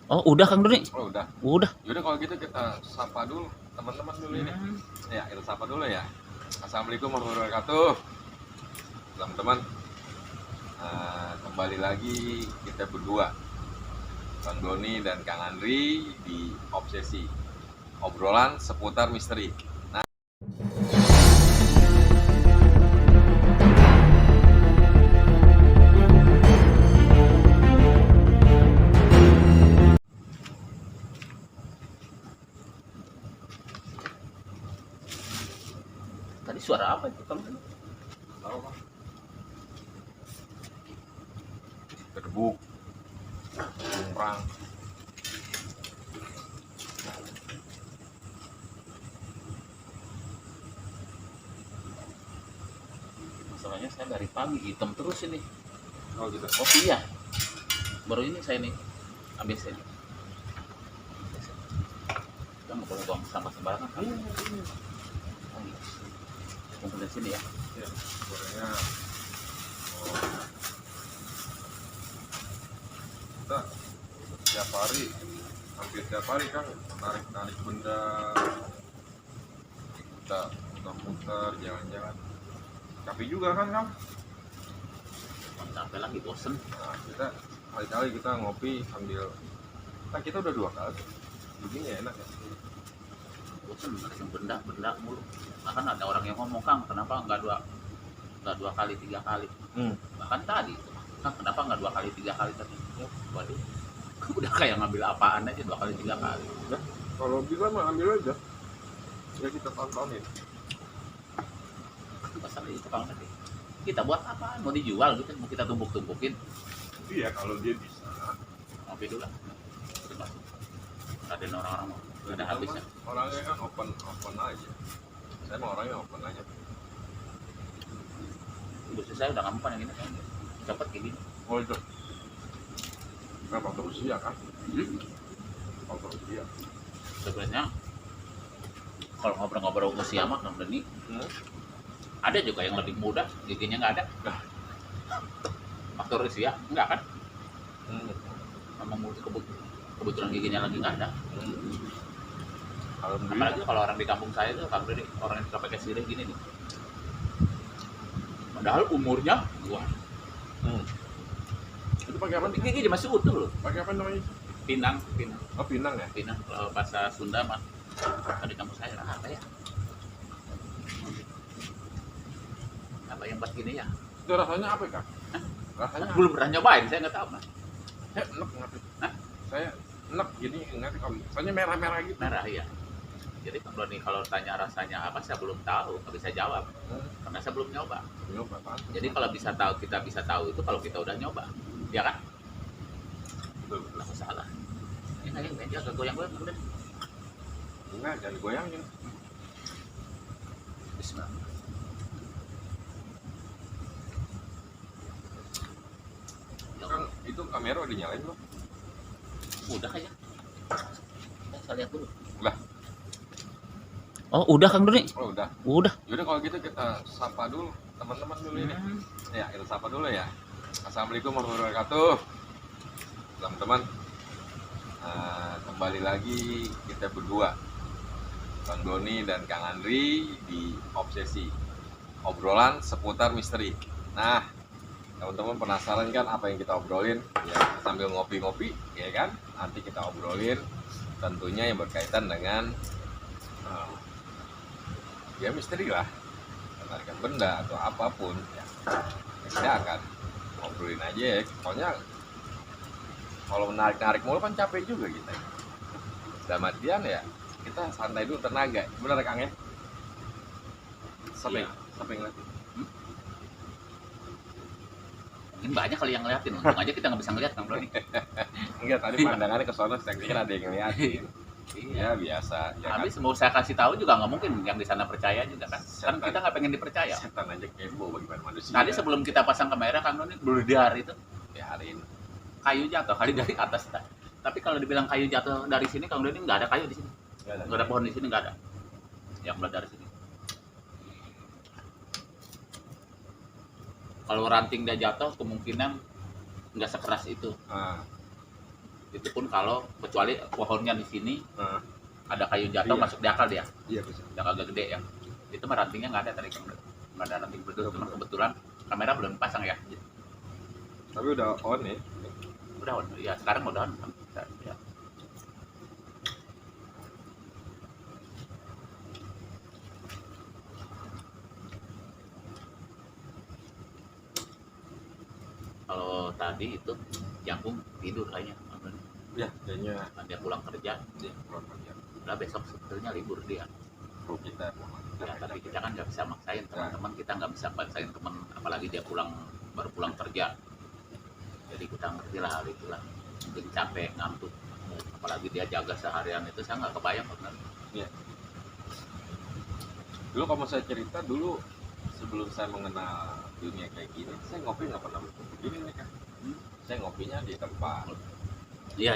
Oh, udah Kang Doni? Oh, udah. Udah. Yaudah kalau gitu kita sapa dulu teman-teman dulu ini. Ya, kita sapa dulu ya. Assalamualaikum warahmatullahi wabarakatuh. Teman-teman, kembali lagi kita berdua, Bang Doni dan Kang Andri di Obsesi, obrolan seputar misteri. Nah, Tadi suara apa itu Kang Doni? tahu Bang? Derbuk, perang. Masalahnya saya dari pagi hitam terus ini. Oh gitu. Oh iya. Baru ini saya nih habis ini. Kita mau buang sampah sembarangan kan? Oh iya. Kumpul di sini ya. Ya, sebenarnya kita setiap hari, hampir setiap hari kan narik benda, kita muter-muter, jalan-jalan. Capek juga kan, Kang? Sampai lagi bosen. Nah, kita kali-kali kita ngopi sambil, kan kita udah 2 kali begini ya, enak ya. Bosen narikin benda mulu. Bahkan ada orang yang ngomong, Kang, kenapa nggak dua kali 3 kali? Bahkan tadi, Kang, kenapa nggak 2 kali 3 kali tadi? Waduh, udah kayak ngambil apaan aja 2 kali 3 kali. Nah, kalau bisa mah ambil aja, ya kita tontonin. Masalah itu Kang tadi. Kita buat apaan? Mau dijual gitu? Mau kita tumpuk-tumpukin? Iya, kalau dia bisa. Ngopi dulu lah. Ada orang-orang mau. Ada habisnya. Orangnya kan open aja. Saya mau orangnya open aja. Bos saya udah ngampan yang ini kan. Cepet kayak gini. Oh itu. Kan faktor usia kan? Faktor usia. Sebenarnya kalau ngobrol-ngobrol usia mah Kang Deni, ada juga yang lebih muda, giginya nggak ada. Faktor usia nggak kan? Memang kebetulan giginya lagi nggak ada. Apalagi kalau orang di kampung saya itu Kang Deni, orang yang suka pakai sirih gini nih. Padahal umurnya gua. Itu pakai apa? Gigi masih utuh loh. Pakai apa namanya? Pinang. Oh, pinang ya? Pinang kalau bahasa Sunda mah. Kalau di kampung saya apa ya? Apa yang buat gini ya? Itu rasanya apa Kak? Rasanya Belum pernah nyobain, saya nggak tahu mas. saya enak ngerti. Saya enak gini ngerti kalau soalnya merah-merah gitu. Merah ya. Jadi kalau tanya rasanya apa, saya belum tahu, nggak bisa jawab karena saya belum nyoba. Nyoba kan? Jadi kalau kita bisa tahu itu kalau kita udah nyoba, ya kan? Betul. Nggak masalah. Ini kayak meja agak goyang-goyang kemudian. Enggak, jangan goyangin. Bismillah. Kan itu kamera udah nyalain belum? Udah ya. Saya lihat dulu. Lah. Oh, udah Kang Doni? Oh, udah. Udah. Yaudah kalau gitu kita sapa dulu teman-teman dulu ini. Ya, kita sapa dulu ya. Assalamualaikum warahmatullahi wabarakatuh. Teman-teman, kembali lagi kita berdua, Bang Doni dan Kang Andri di Obsesi, obrolan seputar misteri. Nah, teman-teman penasaran kan apa yang kita obrolin? Ya, sambil ngopi-ngopi, ya kan? Nanti kita obrolin tentunya yang berkaitan dengan ya misteri lah, menarikan benda atau apapun ya. Kita akan ngobrolin aja ya. Soalnya kalau menarik mulu kan capek juga kita. Dalam artian ya kita santai dulu, tenaga. Bener Kang ya? Sampai ngeliatin. Mungkin banyak kali yang ngeliatin, untung aja kita nggak bisa ngeliat Kang Doni. Enggak, tadi pandangannya ke sana, saya pikir ada yang ngeliatin. Ya biasa. Ya Habis kan? mau saya kasih tahu juga nggak mungkin yang di sana percaya juga kan? Kan kita nggak pengen dipercaya. Setan aja kepo bagaimana manusia. Tadi sebelum kita pasang kamera Kang Doni berdar itu biarin. kayu jatuh kali dari atas. Tapi kalau dibilang kayu jatuh dari sini Kang Doni nggak ada kayu di sini. Nggak ada pohon di sini, nggak ada. Yang meledak dari sini. Kalau ranting dia jatuh kemungkinan nggak sekeras itu. Itu pun kalau kecuali pohonnya di sini Nah, ada kayu jatuh Iya. masuk di akal dia, iya bisa. yang agak gede ya. Itu mah rantingnya nggak ada tadi, nggak ada ranting berdua, cuma kebetulan kamera belum pasang ya. Tapi udah on ya. Udah on, ya sekarang udah on. Ya. Kalau tadi itu Jangkung tidur kayaknya, Ya, kayaknya dia pulang kerja, dia kurang kerja. udah besok sebetulnya libur dia. Kru kita. Ya, tapi kita kan nggak bisa maksain teman-teman, kita nggak bisa maksain teman, apalagi dia baru pulang kerja. Jadi kita ngerti lah hal itulah, mungkin capek, ngantuk, apalagi dia jaga seharian itu saya nggak kebayang benar. Dulu kalau saya cerita dulu sebelum saya mengenal dunia kayak gini, saya ngopi nggak pernah begini nih kan. Saya ngopinya di tempat. Iya.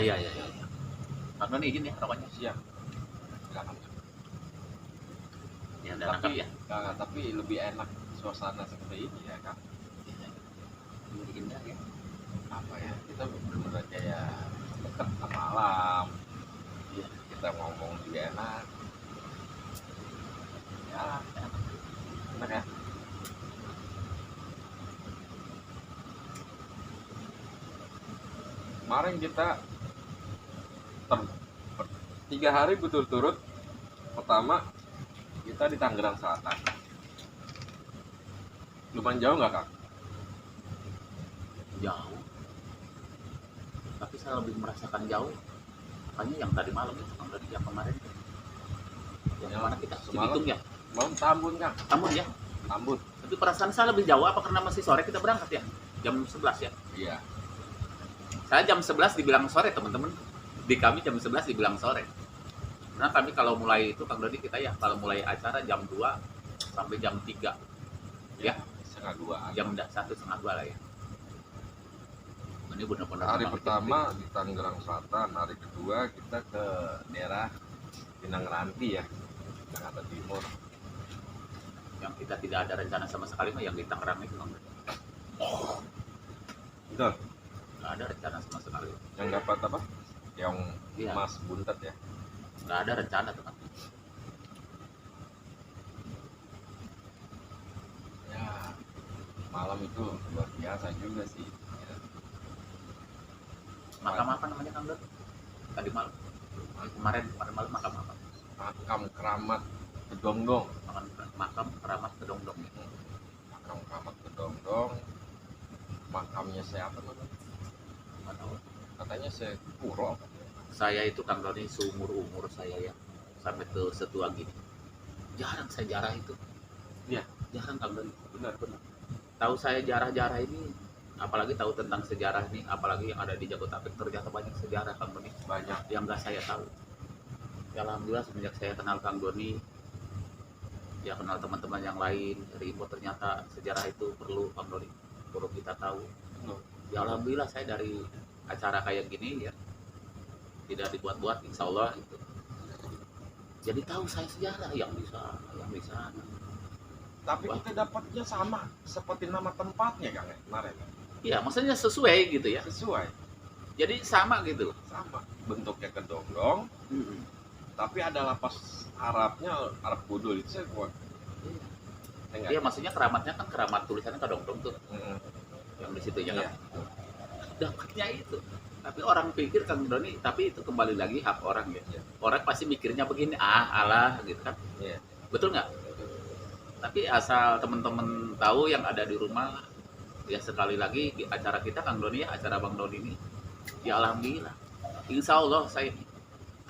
Karena nih izin ya rokoknya. Siap. Silakan. Ya udah nangkap ya. Tapi lebih enak suasana seperti ini ya kan. Indah ya. Apa ya, kita benar-benar kayak dekat sama alam. Iya. Kita ngomong juga enak. Ya, enak ya. Kemarin kita 3 hari berturut-turut. Pertama kita di Tangerang Selatan. Lumayan jauh nggak Kak? Jauh. Tapi saya lebih merasakan jauh. Makanya yang tadi malam itu, yang kemarin itu. Yang mana kita semalam hitung ya? Malam Tambun Kang. Tambun ya. Tambun. Tapi perasaan saya lebih jauh apa karena masih sore kita berangkat ya? Jam 11 ya. Iya. Saya jam 11 dibilang sore teman-teman. Di kami jam 11 dibilang sore. Karena kami kalau mulai itu Kang Dodi kita ya, kalau mulai acara jam 2 sampai jam 3. Ya, Setengah 2. jam 1, setengah 2 lah ya. Ini benar-benar Hari memang pertama di Tangerang Selatan, hari kedua kita ke daerah Pinang Ranti ya, Jakarta Timur. yang kita tidak ada rencana sama sekali mah yang di Tangerang itu Kang Dodi. Betul. Nggak ada rencana sama sekali. Yang dapat apa? Yang Iya. Mas Buntet ya. Nggak ada rencana teman. Ya, malam itu luar biasa juga sih. Ya. Makam apa namanya Kang Dodi? Tadi malam. Kemarin malam makam apa? Makam Keramat Kedongdong. Makam Keramat Kedongdong. Makam Keramat Kedongdong. Makamnya siapa namanya? Nggak tahu. Katanya saya Puro. Saya itu Kang Dodi seumur saya ya sampai ke setua gini jarang saya jarah itu. Iya. Jarang Kang Dodi. Benar. Tahu saya jarah-jarah ini, apalagi tahu tentang sejarah ini, apalagi yang ada di Jabodetabek ternyata banyak sejarah Kang Dodi Banyak. yang nggak saya tahu. Ya, alhamdulillah semenjak saya kenal Kang Doni, ya kenal teman-teman yang lain dari info, ternyata sejarah itu perlu Kang Doni, perlu kita tahu. Ya alhamdulillah saya dari acara kayak gini ya tidak dibuat-buat, insya Allah itu. Jadi tahu saya sejarah yang di sana. Tapi kita dapatnya sama seperti nama tempatnya Kang ya, kemarin. Iya, maksudnya sesuai gitu ya. Sesuai. Jadi sama gitu. Sama. Bentuknya kedongdong, tapi ada lapas Arabnya, Arab Budul itu saya buat. Iya, maksudnya keramatnya kan keramat tulisannya Kedongdong tuh, yang di situ ya kan. Dapatnya itu. Tapi orang pikir Kang Doni, tapi itu kembali lagi hak orang ya. Iya. Orang pasti mikirnya begini, alah gitu kan. Iya. Betul nggak? Tapi asal teman-teman tahu yang ada di rumah, ya sekali lagi di acara kita Kang Doni ya, acara Bang Doni ini, ya alhamdulillah. Insya Allah saya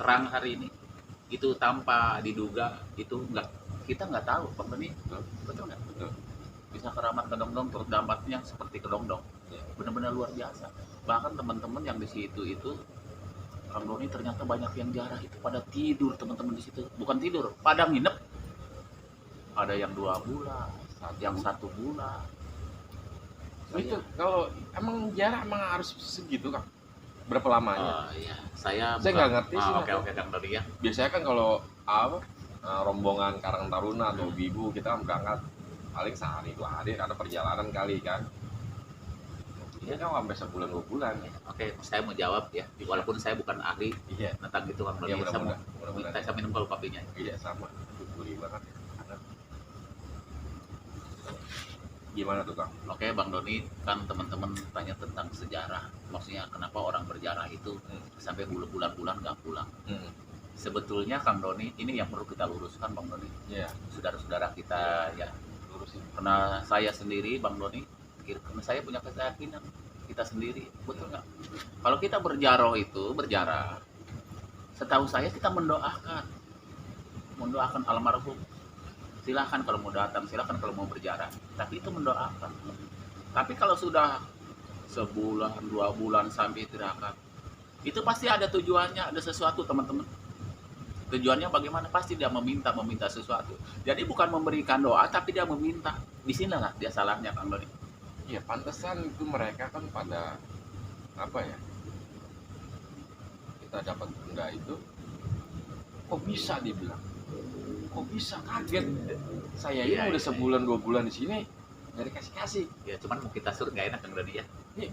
terang hari ini. Itu tanpa diduga, itu kita nggak tahu Bang Doni. Betul nggak? Betul. Bisa keramat Kedongdong terus dampaknya seperti Kedongdong. Iya. Benar-benar luar biasa. Bahkan teman-teman yang di situ itu Kang Doni ternyata banyak yang jarah itu pada tidur teman-teman di situ, bukan tidur, pada nginep. Ada yang 2 bulan, yang 1 bulan. Itu kalau emang jarak emang harus segitu Kang? Berapa lamanya? Iya, saya Nggak ngerti sih. Oke Kang Doni ya. Biasanya kan kalau rombongan Karang Taruna atau Bibu kita kan berangkat paling sehari 2 hari karena perjalanan kali kan. Ya kan sampai sebulan 2 bulan. Oke, saya mau jawab ya, walaupun saya bukan ahli Iya. tentang itu Kang Doni. Iya, Saya mau mudah-mudahan. minta saya minum dulu kopinya. Iya sama. Gurih banget ya. Hangat. Gimana tuh Kang? Oke, Bang Doni, kan teman-teman tanya tentang sejarah. Maksudnya kenapa orang berjarah itu sampai bulan-bulan nggak pulang. Sebetulnya Kang Doni, ini yang perlu kita luruskan Bang Doni. Iya. Saudara-saudara kita ya. Lurusin. Karena saya sendiri Bang Doni, karena saya punya keyakinan kita sendiri, betul nggak? Kalau kita berjarah, setahu saya kita mendoakan almarhum. Silahkan kalau mau datang, silahkan kalau mau berjarah. Tapi itu mendoakan. Tapi kalau sudah sebulan, 2 bulan sampai tirakat, itu pasti ada tujuannya, ada sesuatu teman-teman. Tujuannya bagaimana? Pasti dia meminta sesuatu. Jadi bukan memberikan doa, tapi dia meminta. Di sinilah dia salahnya Kang Doni. Iya, pantesan itu mereka kan pada apa ya? Kita dapat benda itu, kok bisa dibilang? Kok bisa, kaget? Saya ini Iya, udah iya, sebulan 2 bulan di sini nggak dikasih. Ya cuman mau kita suruh nggak enak Kang Doni ya.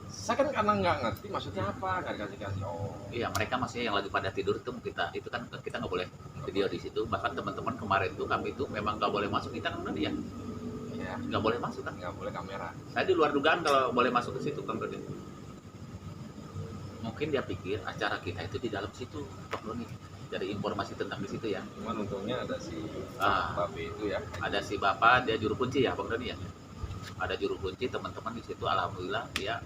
Saya kan karena nggak ngerti maksudnya apa, nggak dikasih. Oh, Iya, mereka maksudnya yang lagi pada tidur itu itu kan kita nggak boleh video di situ. Bahkan teman-teman kemarin tuh kami itu memang nggak boleh masuk kita Kang Doni ya. ya Nggak boleh masuk kan? nggak boleh kamera. Saya di luar dugaan kalau boleh masuk ke situ Kang Doni. Mungkin dia pikir acara kita itu di dalam situ Kang Doni. Jadi informasi tentang di situ ya. Cuman untungnya ada si Ah. babe itu ya. Ada si bapak, dia juru kunci ya Bang Doni ya. Ada juru kunci, teman-teman di situ alhamdulillah ya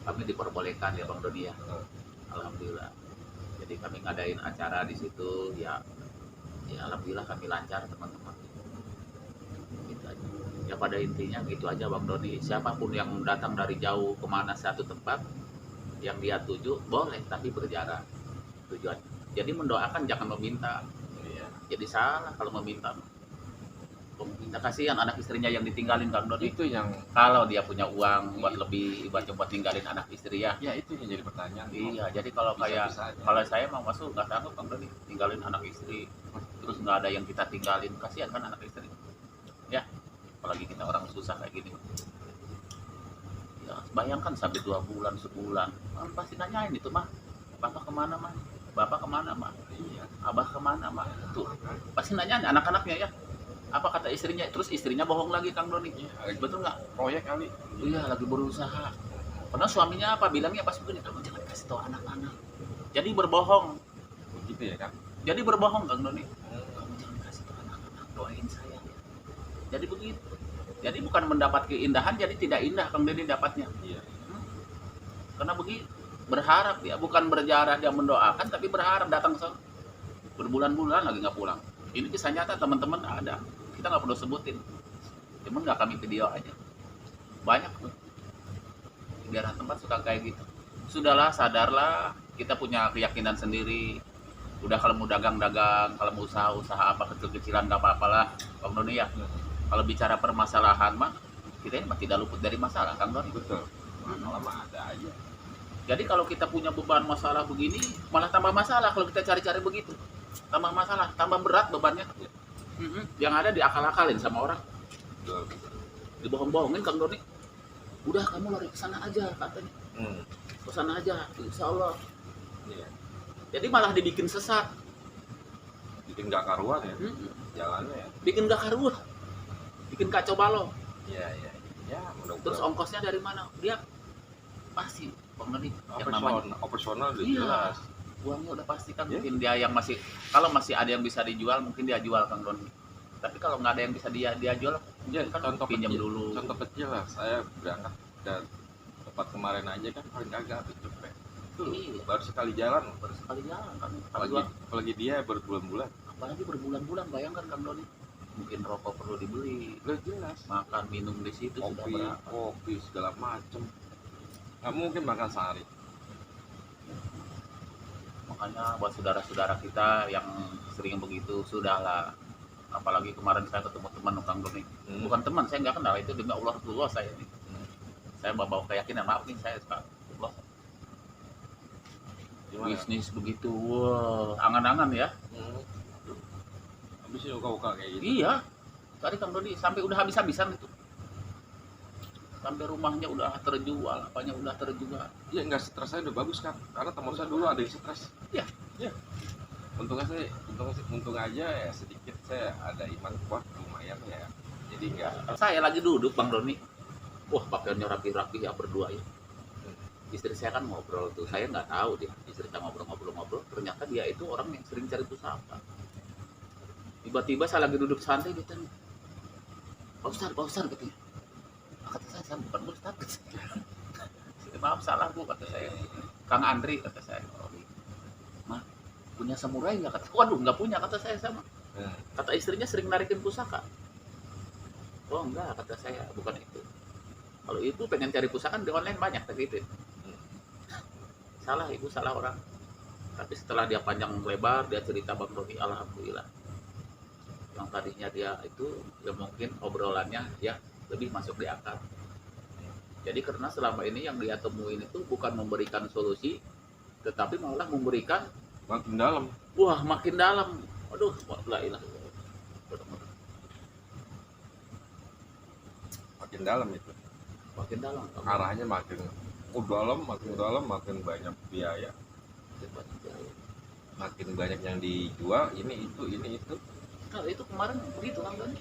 kami diperbolehkan ya Bang Doni ya. Alhamdulillah. Jadi kami ngadain acara di situ ya. Ya alhamdulillah kami lancar teman-teman. Gitu aja. Ya pada intinya gitu aja Bang Doni. Siapapun yang datang dari jauh kemana satu tempat yang dia tuju boleh tapi berjarak tujuan. Jadi mendoakan jangan meminta. Iya. Jadi salah kalau meminta. Meminta kasihan anak istrinya yang ditinggalin Kang Doni. Itu yang Kalau dia punya uang buat lebih buat ninggalin anak istri ya. ya itu yang jadi pertanyaan. Iya, jadi kalau kayak Bisa-bisa aja. kalau saya mau masuk nggak sanggup Kang Doni tinggalin anak istri, terus nggak ada yang kita tinggalin, kasihan kan anak istri. Ya, apalagi kita orang susah kayak gini. Ya, bayangkan sampai 2 bulan, sebulan, pasti nanyain itu mah, bapak kemana mah, bapak kemana mah, Iya. abah kemana mah, tuh pasti nanyain anak-anaknya ya. Apa kata istrinya? Terus istrinya bohong lagi Kang Doni. Iya, Betul nggak? proyek kali. Iya, lagi berusaha. Karena suaminya apa bilangnya pas begini, kamu jangan kasih tahu anak-anak. Jadi berbohong. Begitu ya kan? Jadi berbohong Kang Doni. Kamu jangan kasih tahu anak-anak, doain saya. Jadi begitu. Jadi bukan mendapat keindahan, jadi tidak indah Kang Doni dapatnya. Iya. Karena begitu. Berharap dia, bukan berjarah dia mendoakan, tapi berharap datang ke sana. Berbulan-bulan lagi nggak pulang. Ini kisah nyata teman-teman ada. Kita nggak perlu sebutin. Cuman nggak kami video aja. Banyak tuh. Di daerah tempat suka kayak gitu. Sudahlah, sadarlah. Kita punya keyakinan sendiri. Udah kalau mau dagang-dagang, kalau mau usaha-usaha apa kecil-kecilan nggak apa-apalah, Bang Doni ya. Kalau bicara permasalahan mah, kita ini mah tidak luput dari masalah, Kang Doni. Betul. Lama ada aja. Jadi kalau kita punya beban masalah begini, malah tambah masalah kalau kita cari-cari begitu. Tambah masalah, tambah berat bebannya. Yang ada diakal-akalin sama orang, Betul. dibohong-bohongin Kang Doni. Udah kamu lari ke sana aja katanya. Ke sana aja, insya Allah. Iya. Jadi malah dibikin sesat, Bikin nggak karuan ya jalannya ya. bikin gak karuan, bikin kacau balau. Iya. Ya, Terus mudah-mudahan. ongkosnya dari mana? Dia pasti Bang Doni yang namanya Operasional udah Iya. jelas. uangnya udah pasti kan. Iya. Mungkin dia yang masih, kalau masih ada yang bisa dijual mungkin dia jual Kang Doni. Tapi kalau nggak ada yang bisa dia jual, Ya, kan contoh pinjam kecil, dulu. Contoh kecil lah, saya berangkat ke tempat kemarin aja kan paling kagak habis cepet. Tuh, Iya. baru sekali jalan. Baru sekali jalan kan. Apalagi dia berbulan-bulan. Apalagi berbulan-bulan, bayangkan Kang Doni. Mungkin rokok perlu dibeli, Udah jelas. makan minum di situ sudah berapa. Kopi segala macem. Nggak mungkin makan sehari. Makanya buat saudara-saudara kita yang sering begitu, sudahlah. Apalagi kemarin saya ketemu teman Kang Doni. Bukan teman, saya nggak kenal, itu demi Allah Rasulullah saya ini. Saya bawa keyakinan, maaf nih saya suka Allah. Gimana? Bisnis begitu, wah, angan-angan ya. Habis uka-uka kayak gitu. Iya, tadi Kang Doni sampai udah habis-habisan itu. sampai rumahnya udah terjual, apanya udah terjual. Iya, nggak stres saya udah bagus kan, karena teman saya dulu ada yang stres. Iya. Iya. Untung aja ya sedikit saya ada iman kuat lumayan ya. Jadi nggak. Saya lagi duduk Bang Doni, wah pakaiannya rapi-rapi ya berdua ya. Istri saya kan ngobrol tuh, saya nggak tahu dia. Istri saya ngobrol, ternyata dia itu orang yang sering cari pusaka. Tiba-tiba saya lagi duduk santai gitu, Pak Ustadz katanya. Kata saya bukan Ustadz. Maaf salah Bu, kata saya. Kang Andri kata saya. Oh, mah punya samurai nggak, kata. Waduh, nggak punya, kata saya sama. Kata istrinya sering narikin pusaka. Oh enggak, kata saya, bukan itu. Kalau ibu pengen cari pusaka di online banyak, gitu. Salah, ibu salah orang. Tapi setelah dia panjang lebar, dia cerita Bang Doni, alhamdulillah. Yang tadinya dia itu ya mungkin obrolannya ya lebih masuk di akal. Jadi karena selama ini yang dia temuin itu bukan memberikan solusi, tetapi malah memberikan makin dalam. Wah, makin dalam. Aduh, la ilaha illallah. Makin dalam itu. Makin dalam. Arahnya makin dalam, makin banyak biaya. Makin banyak yang dijual, ini itu. Nah, itu kemarin begitu kan kan?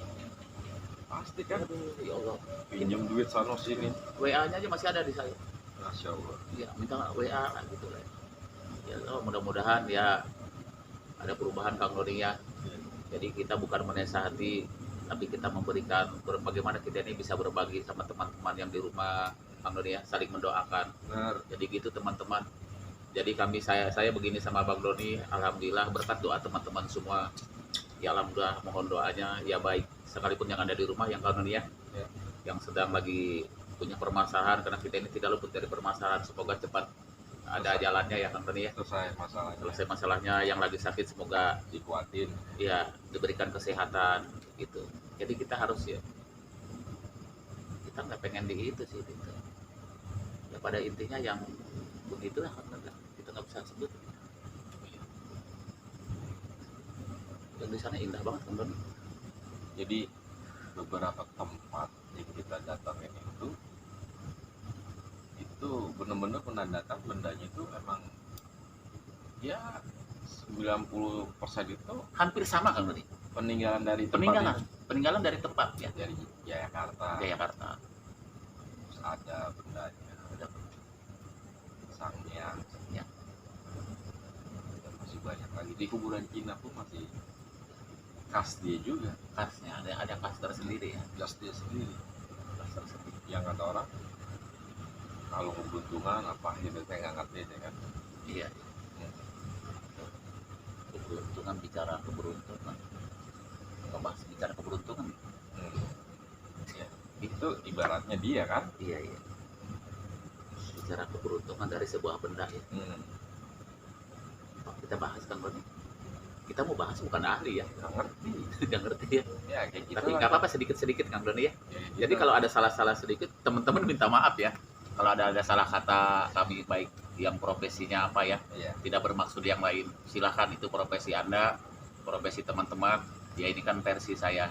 Pasti kan. Aduh, ya Allah. Pinjam duit sana sini. WA-nya aja masih ada di saya. Masya Allah. Iya, minta WA kan gitu lah. Ya, oh, mudah-mudahan ya ada perubahan Kang Doni ya. Jadi kita bukan menasihati, tapi kita memberikan bagaimana kita ini bisa berbagi sama teman-teman yang di rumah Kang Doni ya, saling mendoakan. Benar. Jadi gitu teman-teman. Jadi saya begini sama Bang Doni, alhamdulillah berkat doa teman-teman semua. Ya alhamdulillah, mohon doanya ya baik sekalipun yang ada di rumah yang Kang Doni ya. Yang sedang lagi punya permasalahan, karena kita ini tidak luput dari permasalahan, semoga cepat ada jalannya ya Kang Doni ya. Selesai masalahnya. Yang lagi sakit semoga dikuatin ya, diberikan kesehatan gitu. Jadi kita harus ya, kita nggak pengen di itu sih gitu. Ya pada intinya yang begitulah Kang Doni, kita nggak bisa sebut. Yang di sana indah banget Kang Doni. Jadi beberapa tempat yang kita datangin itu benar-benar pernah datang, bendanya itu emang ya 90% itu Hampir sama Kang Doni. peninggalan dari tempat Peninggalan dari tempat ya. dari Jayakarta. Terus ada bendanya, ada sangnya Ya. dan masih banyak lagi di kuburan Cina pun masih khas dia juga, Khasnya ada khas tersendiri ya. khas dia sendiri. Khas tersendiri. Yang kata orang kalau keberuntungan apa gitu, saya nggak ngerti deh kan. Iya. Keberuntungan, bicara keberuntungan. Ngebahas bicara keberuntungan. Ya, itu ibaratnya dia kan. Iya. Bicara keberuntungan dari sebuah benda ya. Kita bahas Kang Doni. Kita mau bahas bukan ahli ya. Nggak ngerti. Nggak ngerti ya. Ya kayak gitu. Tapi nggak apa-apa, sedikit-sedikit Kang Doni ya. gitu. Jadi kalau ada salah-salah sedikit, teman-teman minta maaf ya. Kalau ada salah kata kami, baik yang profesinya apa ya, Iya. tidak bermaksud yang lain, silahkan, itu profesi Anda, profesi teman-teman. Ya ini kan versi saya,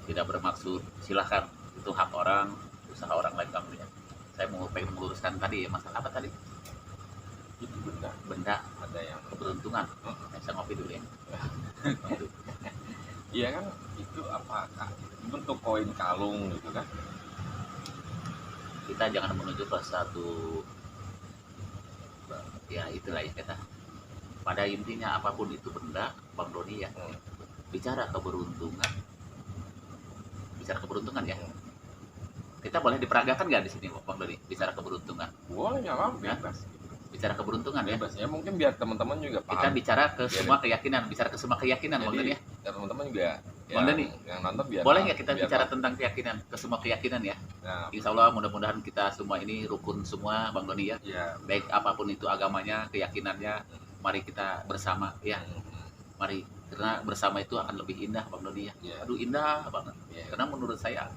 tidak bermaksud, silahkan, itu hak orang, usaha orang lain Kang Doni. Saya mau pengen meluruskan tadi ya, masalah apa tadi? Itu benda Ada yang yang keberuntungan. Saya ngopi dulu ya. iya kan, itu apa bentuk koin kalung gitu kan. Kita jangan menuju ke satu, ya itulah ya kita. Pada intinya apapun itu benda, Bang Doni ya. Bicara keberuntungan ya. Kita boleh diperagakan nggak di sini Bang Doni? Bicara keberuntungan. Boleh nyalam bebas. Bicara keberuntungan ya. Bebas ya, mungkin biar teman-teman juga paham. Kita bicara ke Biar semua keyakinan, bicara ke semua keyakinan Bang Doni ya. Dan teman-teman juga Bang Doni, yang nonton biar boleh nggak kita biar bicara paham. tentang keyakinan, ke semua keyakinan ya? Nah, Insya Allah mudah-mudahan kita semua ini rukun semua Bang Doni ya. ya. Baik apapun itu agamanya, keyakinannya, mari kita bersama ya. Mari, karena bersama itu akan lebih indah Bang Doni ya. Ya. Aduh indah banget. Ya. Karena menurut saya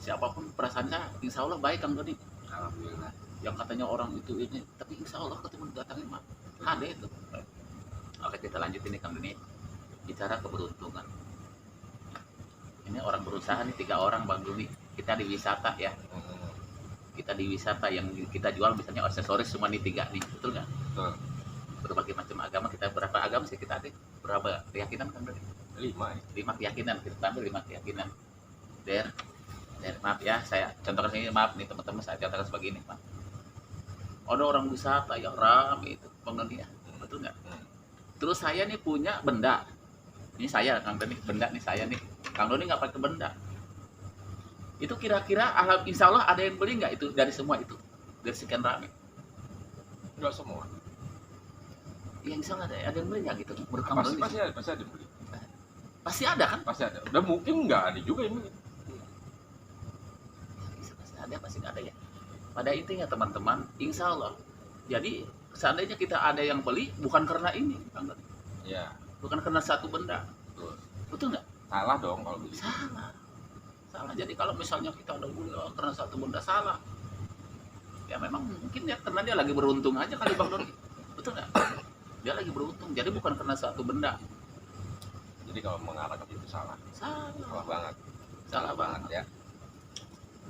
siapapun perasaannya insya Allah baik Kang Doni. Alhamdulillah. Yang katanya orang itu ini, tapi insya Allah ketemu datangin mah ada itu. Oke, kita lanjut ini Kang Doni. Bicara keberuntungan. Ini orang berusaha nih, 3 orang Bang Doni. Kita di wisata ya. kita di wisata yang kita jual misalnya aksesoris cuma nih 3 nih, betul nggak? Betul. Berbagai macam agama, kita berapa agama sih kita ada? Berapa keyakinan kan tadi? 5 ya. 5 keyakinan, kita ambil 5 keyakinan. Maaf ya, saya contohkan ini, maaf nih teman-teman, saya contohkan sebagai ini, Pak. Ada orang wisata yang ramai itu pengguna, betul nggak? Terus saya nih punya benda, ini saya Kang Doni, benda nih saya nih, Kang Doni nggak pakai benda, itu kira-kira insya Allah ada yang beli nggak itu dari semua itu, dari sekian ramai? Enggak semua. Ya insya Allah ada yang beli nggak gitu? Menurut Kang Pasti Doni pasti ada yang beli. pasti ada kan? Pasti ada. Dan mungkin nggak ada juga yang beli. Pasti nggak ada ya. Pada intinya teman-teman, insya Allah. Jadi seandainya kita ada yang beli, bukan karena ini, Kang Doni. Ya. Bukan karena satu benda. Betul nggak? Salah dong kalau begitu. Salah. Jadi kalau misalnya kita ada beli karena satu benda, salah. Ya memang mungkin ya karena dia lagi beruntung aja kali Bang Doni. Betul nggak? Dia lagi beruntung. Jadi bukan karena satu benda. Jadi kalau mengarah ke situ salah. Salah banget. Salah banget ya.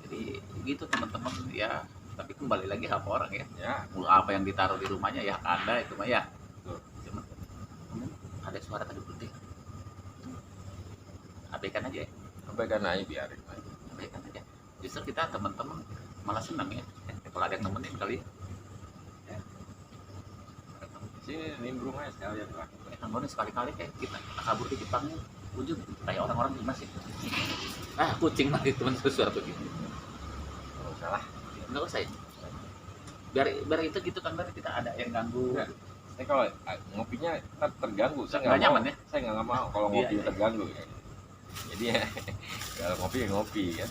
Jadi gitu teman-teman ya. Tapi kembali lagi hak orang ya. Ya. Apa yang ditaruh di rumahnya ya Anda itu mah ya. Cuma ada suara tadi putih. Abaikan aja ya. Abaikan aja, biarin aja. Abaikan aja. Justru kita teman-teman malah senang ya. Kalau ada yang nemenin kali ya. Sini nimbrung aja sekalian lah. Kang Doni sekali-kali kayak kita kabur ke Jepang ujung kayak orang-orang di masjid. Kucing mati teman suara begitu. Oh, salah. Enggak usah ya. Biar itu gitu kan berarti kita ada yang ganggu. Ya. Saya kalau ngopinya terganggu, saya nggak nggak nyaman mau. Ya. Saya nggak mau kalau ngopi Iya. terganggu ya. Jadi ya kalau ngopi ya ngopi kan.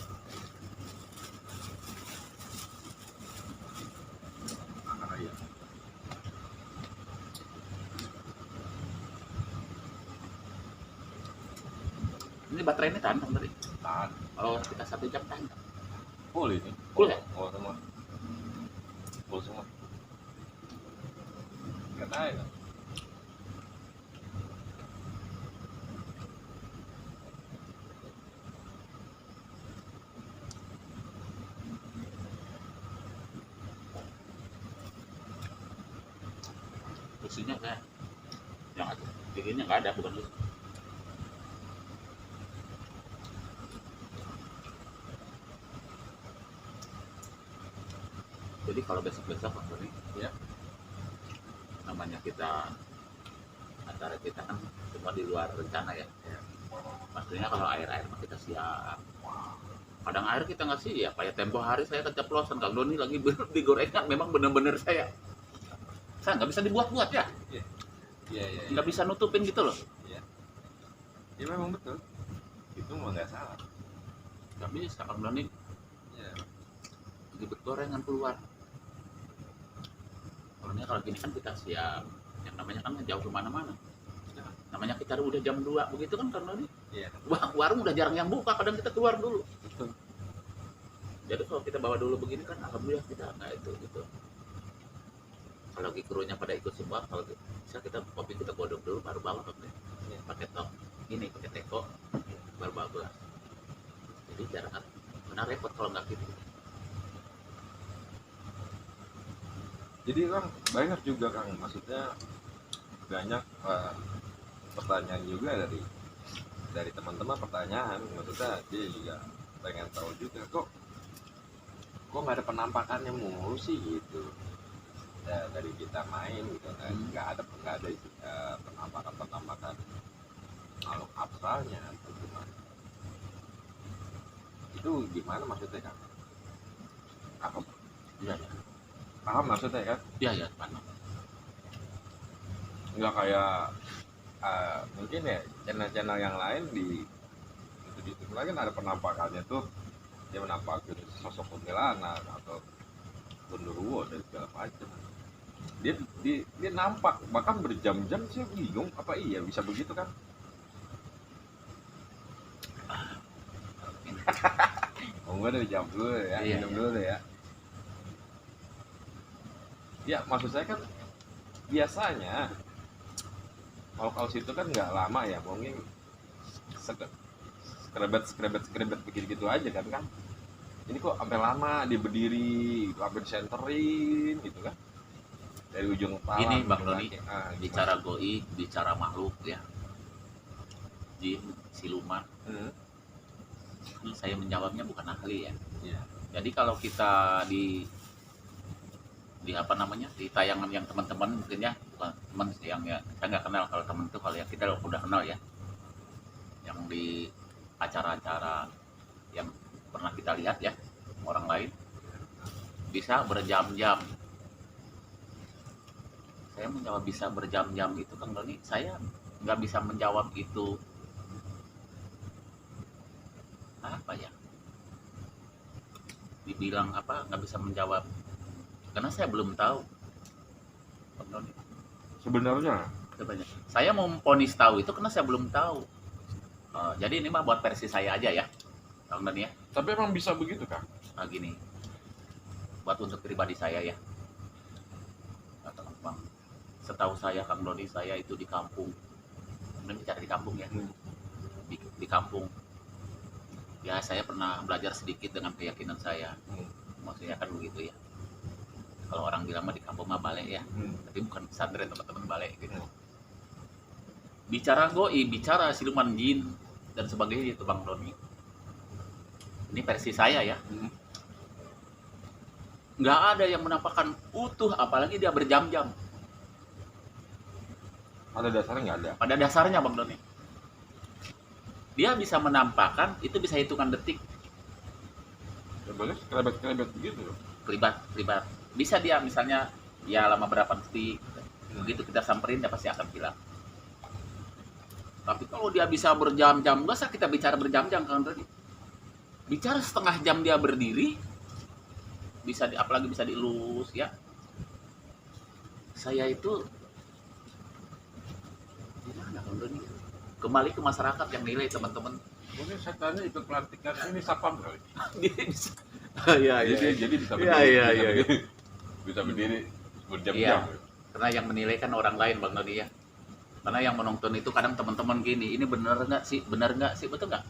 Ini baterai ini tahan Kang tadi. Tahan. Kalau kita 1 jam tahan. Full ini. Full ya? Full semua. Full semua. Nggak tahu. Lusunya saya yang ada. Bikinnya nggak ada, bukan lusu. Jadi kalau besok-besok Pak Doni, Ya. namanya kita acara kita kan semua di luar rencana ya. Maksudnya kalau air-air mah kita siap. Kadang air kita nggak siap. Kayak tempo hari saya keceplosan Kang Doni lagi di gorengan, memang benar-benar saya nggak bisa dibuat-buat ya. Iya. Nggak bisa nutupin gitu loh. Ya memang betul. Itu mah nggak salah. Nggak bisa Kang Doni Ya. ribet gorengan keluar. Kalau gini kan kita siap. Yang namanya kan jauh kemana-mana. Namanya kita udah jam 2 begitu kan Kang Doni. Iya. Warung udah jarang yang buka, kadang kita keluar dulu. Betul. Jadi kalau kita bawa dulu begini kan alhamdulillah kita nggak itu gitu. Kalau krunya pada ikut semua, kalau bisa kita kopi kita godok dulu baru bawa pakai tok ini pakai teko baru bawa gelas. Jadi jarang benar repot kalau nggak gitu. Jadi Kang, banyak juga Kang, maksudnya banyak pertanyaan juga dari teman-teman, pertanyaan maksudnya dia juga pengen tahu juga kok nggak ada penampakannya mulu sih gitu ya, dari kita main gitu kan nggak ada penampakan makhluk astralnya atau gimana, itu gimana maksudnya Kang? Apa? Iya. Paham maksudnya kan? Iya paham. Nggak kayak mungkin ya channel-channel yang lain di YouTube lagi kan ada penampakannya tuh, dia menampakkan sosok kuntilanak atau genderuwo dan segala macam. Dia nampak bahkan berjam-jam, sih bingung apa iya bisa begitu kan? Gue udah dijawab dulu ya, minum dulu ya. Ya maksud saya kan biasanya kalau situ kan nggak lama ya, mungkin skrebet begitu aja kan. ini kok sampai lama dia berdiri, sampai disenterin gitu kan, dari ujung kepala. Ini Bang Doni, gimana? bicara goib, bicara makhluk ya, jin, siluman. Ini saya menjawabnya bukan ahli ya. Iya. Jadi kalau kita di apa namanya, di tayangan yang teman-teman mungkin ya, bukan teman yang ya kita nggak kenal, kalau teman itu kalau ya kita udah kenal ya, yang di acara-acara yang pernah kita lihat ya orang lain bisa berjam-jam. Saya menjawab bisa berjam-jam itu Kang Doni, saya nggak bisa menjawab itu apa ya, dibilang apa, nggak bisa menjawab karena saya belum tahu Kang Doni. Sebenarnya Saya mau memponis tahu itu karena saya belum tahu. Jadi ini mah buat versi saya aja ya Kang Doni ya. tapi emang bisa begitu kan? Nah, gini, buat untuk pribadi saya ya, kata Bang, setahu saya Kang Doni, saya itu di kampung, kemudian bicara di kampung ya, di kampung ya, saya pernah belajar sedikit dengan keyakinan saya. Maksudnya kan begitu ya, kalau orang bilang mah di kampung mah balik ya, tapi bukan pesantren teman-teman, balik gitu. Bicara goib, bicara siluman jin dan sebagainya itu Bang Doni, ini versi saya ya, nggak ada yang menampakkan utuh, apalagi dia berjam-jam. Pada dasarnya nggak ada. Pada dasarnya Bang Doni, dia bisa menampakkan itu bisa hitungan detik, Boleh kelebet begitu. kelibat. Bisa dia misalnya ya lama berapa detik, begitu kita samperin dia pasti akan hilang. Tapi kalau dia bisa berjam-jam, nggak usah kita bicara berjam-jam Kang Doni. Bicara setengah jam dia berdiri, bisa apalagi bisa dielus ya. Saya itu gimana Kang Doni? Kembali ke masyarakat yang nilai teman-teman. Mungkin setannya ikut pelantikan ini sapam kali. Dia bisa. Jadi bisa berdiri. Iya. Bisa berdiri berjam-jam. Iya. Karena yang menilai kan orang lain Bang Doni ya. Karena yang menonton itu kadang teman-teman gini, ini benar nggak sih, betul nggak?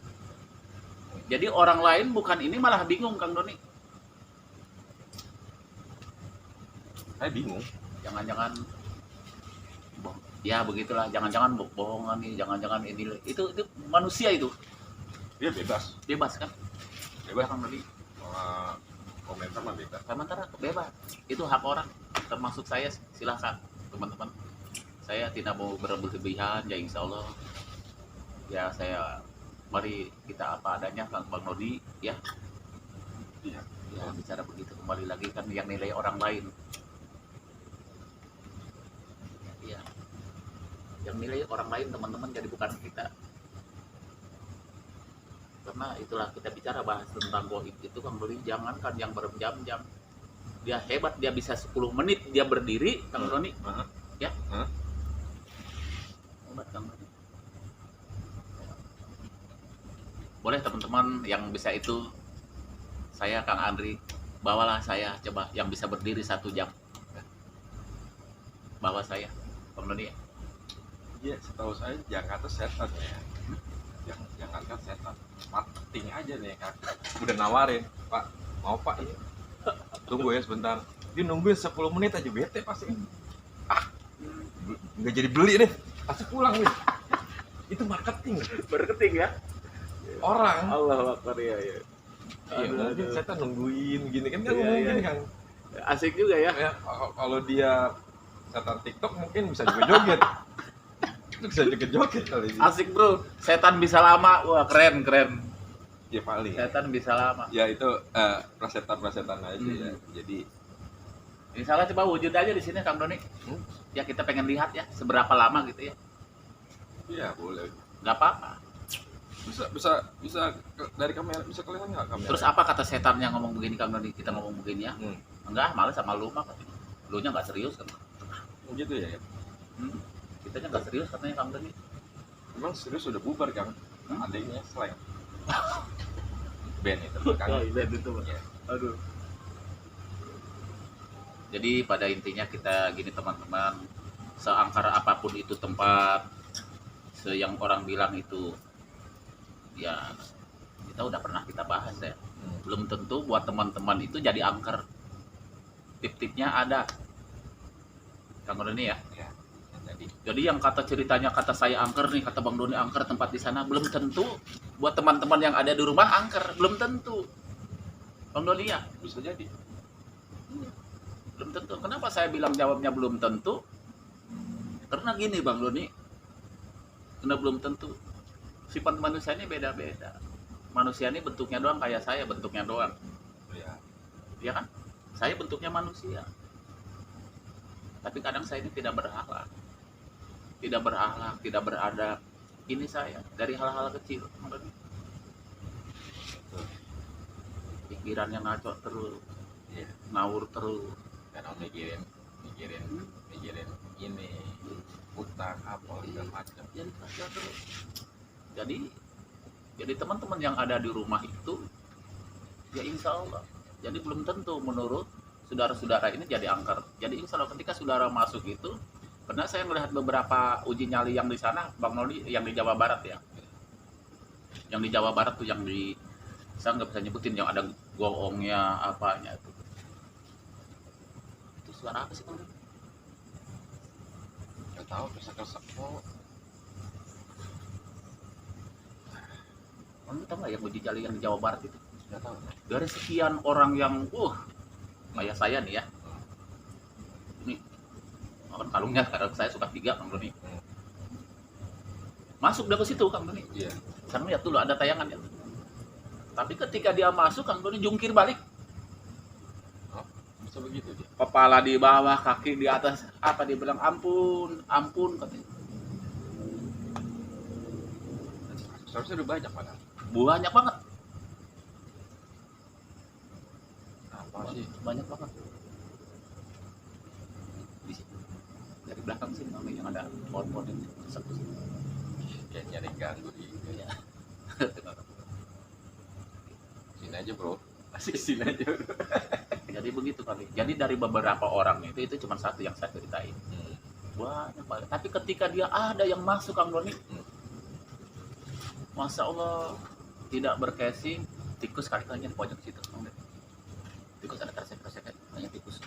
Jadi orang lain bukan ini malah bingung Kang Doni. Saya bingung. Jangan-jangan ya begitulah, jangan-jangan bohongan nih, jangan-jangan ini itu manusia itu. Dia bebas Kan? bebas Kang Doni. Komentar mah bebas. Komentar bebas. Itu hak orang. Termasuk saya, silakan teman-teman. Saya tidak mau berlebihan ya, insya Allah. Ya saya, mari kita apa adanya Bang Nodi ya. Iya. Ya bicara begitu, kembali lagi kan yang nilai orang lain. Iya. Yang nilai orang lain teman-teman, jadi bukan kita. Karena itulah kita bicara bahas tentang goib itu Kang Doni, jangankan yang berjam-jam. Dia hebat, dia bisa 10 menit dia berdiri Kang Doni. Ya. Hebat Kang Doni. Boleh teman-teman yang bisa itu, saya Kang Andri, bawalah saya coba yang bisa berdiri 1 jam. Bawa saya Kang Doni. Iya, setahu saya Jakarta setan ya. Jakarta setan. Marketing aja nih Kak. Udah nawarin, Pak, mau Pak ini. Tunggu ya sebentar. Dia nungguin 10 menit aja, bete pasti. Nggak jadi beli deh. Pasti pulang nih. Itu marketing Ya. orang. Allah Akbar ya. Iya, mungkin setan nungguin gini kan Iya, mungkin iya. kan. Asik juga ya. Ya, kalau dia setan TikTok mungkin bisa juga joget. Itu bisa joget kali ini. Asik bro, setan bisa lama, wah keren. Ya paling. Setan bisa lama. Ya itu prasetan aja ya. Jadi Misalnya coba wujud aja di sini Kang Doni. Ya kita pengen lihat ya seberapa lama gitu ya. ya boleh. Nggak apa-apa. Bisa dari kamera bisa kelihatan nggak kamera? Terus apa kata setannya ngomong begini Kang Doni? Kita ngomong begini ya? Enggak, malah sama lu mah. Lu nya nggak serius kan? Gitu ya. Kitanya nggak serius katanya Kang Doni. Emang serius sudah bubar Kang? Adanya slang. Band itu Kang. Band itu. Ya. Aduh. Jadi pada intinya kita gini teman-teman, seangkar apapun itu tempat, yang orang bilang itu, ya kita udah pernah kita bahas ya. Belum tentu buat teman-teman itu jadi angker. Tip-tipnya ada, Kang Doni ya. Ya, Jadi yang kata ceritanya kata saya angker nih, kata Bang Doni angker tempat di sana, belum tentu buat teman-teman yang ada di rumah angker, belum tentu. Bang Doni ya, bisa jadi. belum tentu. Kenapa saya bilang jawabnya belum tentu? Karena gini Bang Doni, karena belum tentu. Sifat manusia ini beda-beda. Manusia ini bentuknya doang kayak saya, bentuknya doang. Ya. Ya kan? Saya bentuknya manusia. Tapi kadang saya ini tidak berakhlak. Tidak berakhlak, tidak beradab. Ini saya dari hal-hal kecil. Pikirannya ngaco terus, Ya. ngawur terus. Karena mikirin ini utang apa segala macam. Jadi ngaco terus. Jadi teman-teman yang ada di rumah itu, ya insya Allah. Jadi belum tentu menurut saudara-saudara ini jadi angker. Jadi insya Allah ketika saudara masuk itu, karena saya melihat beberapa uji nyali yang di sana, Bang Noli, yang di Jawa Barat ya. Yang di Jawa Barat tuh yang di, saya nggak bisa nyebutin, yang ada goongnya apanya itu. Itu suara apa sih Bang? Nggak tahu, kesek-kesek kok. Kamu tahu nggak yang uji nyali yang di Jawa Barat itu? Nggak tahu. Dari sekian orang yang, kayak saya nih ya. Ini kan kalungnya sekarang saya suka 3 Kang Doni. Masuk dia ke situ Kang Doni. Iya. Sekarang lihat dulu ada tayangannya. Tapi ketika dia masuk Kang Doni jungkir balik. Oh, bisa begitu dia. Kepala di bawah, kaki di atas. Apa dia bilang ampun, ampun katanya. Seharusnya udah banyak padahal. Banyak banget. Apa sih? Banyak banget. Di sini. Dari belakang sini Mami, yang ada pohon-pohon ini. Ya nyari ganggu di. Ya. Sini aja bro. Masih sini aja. Jadi begitu kali. Jadi dari beberapa orang itu cuma satu yang saya ceritain. Banyak banget. Tapi ketika dia ada yang masuk Kang Doni, Masya Allah, tidak bercasing, tikus kali-kalinya di pojok situ. Tikus ada kresek-kresek, banyak tikus.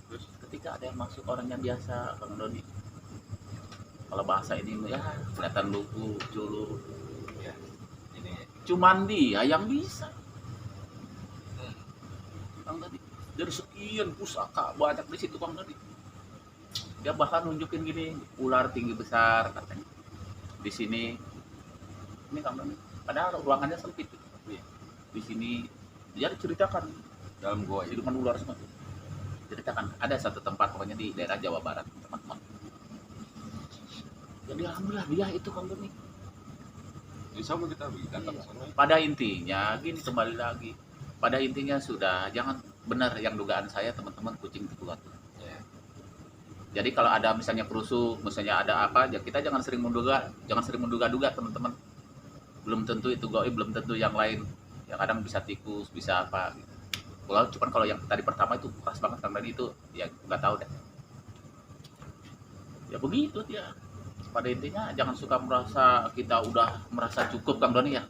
Terus ketika ada yang masuk orangnya biasa, Kang Doni, kalau bahasa ini ya kelihatan lugu, culu. Ya, ini. Cuman dia yang bisa. Kang Doni, dari sekian pusaka banyak di situ Kang Doni. Dia bahkan nunjukin gini, ular tinggi besar katanya. Di sini ini Kang Doni, padahal ruangannya sempit. Di sini dia ceritakan Dalam gua ini. hidupan ular semua. Ceritakan ada satu tempat pokoknya di daerah Jawa Barat teman-teman. Jadi alhamdulillah dia itu Kang Doni. Insya Allah kita datang Iya. sana. Pada intinya gini, kembali lagi. Pada intinya sudah jangan benar yang dugaan saya teman-teman, kucing itu kuat. Ya. Jadi kalau ada misalnya kerusuk, misalnya ada apa, ya kita jangan sering menduga-duga teman-teman. Belum tentu itu gaib, belum tentu yang lain. Yang kadang bisa tikus, bisa apa gitu. Cuman kalau yang tadi pertama itu keras banget Kang Dani itu, ya nggak tahu deh. Ya begitu dia. Pada intinya jangan suka merasa kita udah merasa cukup Kang Doni ya.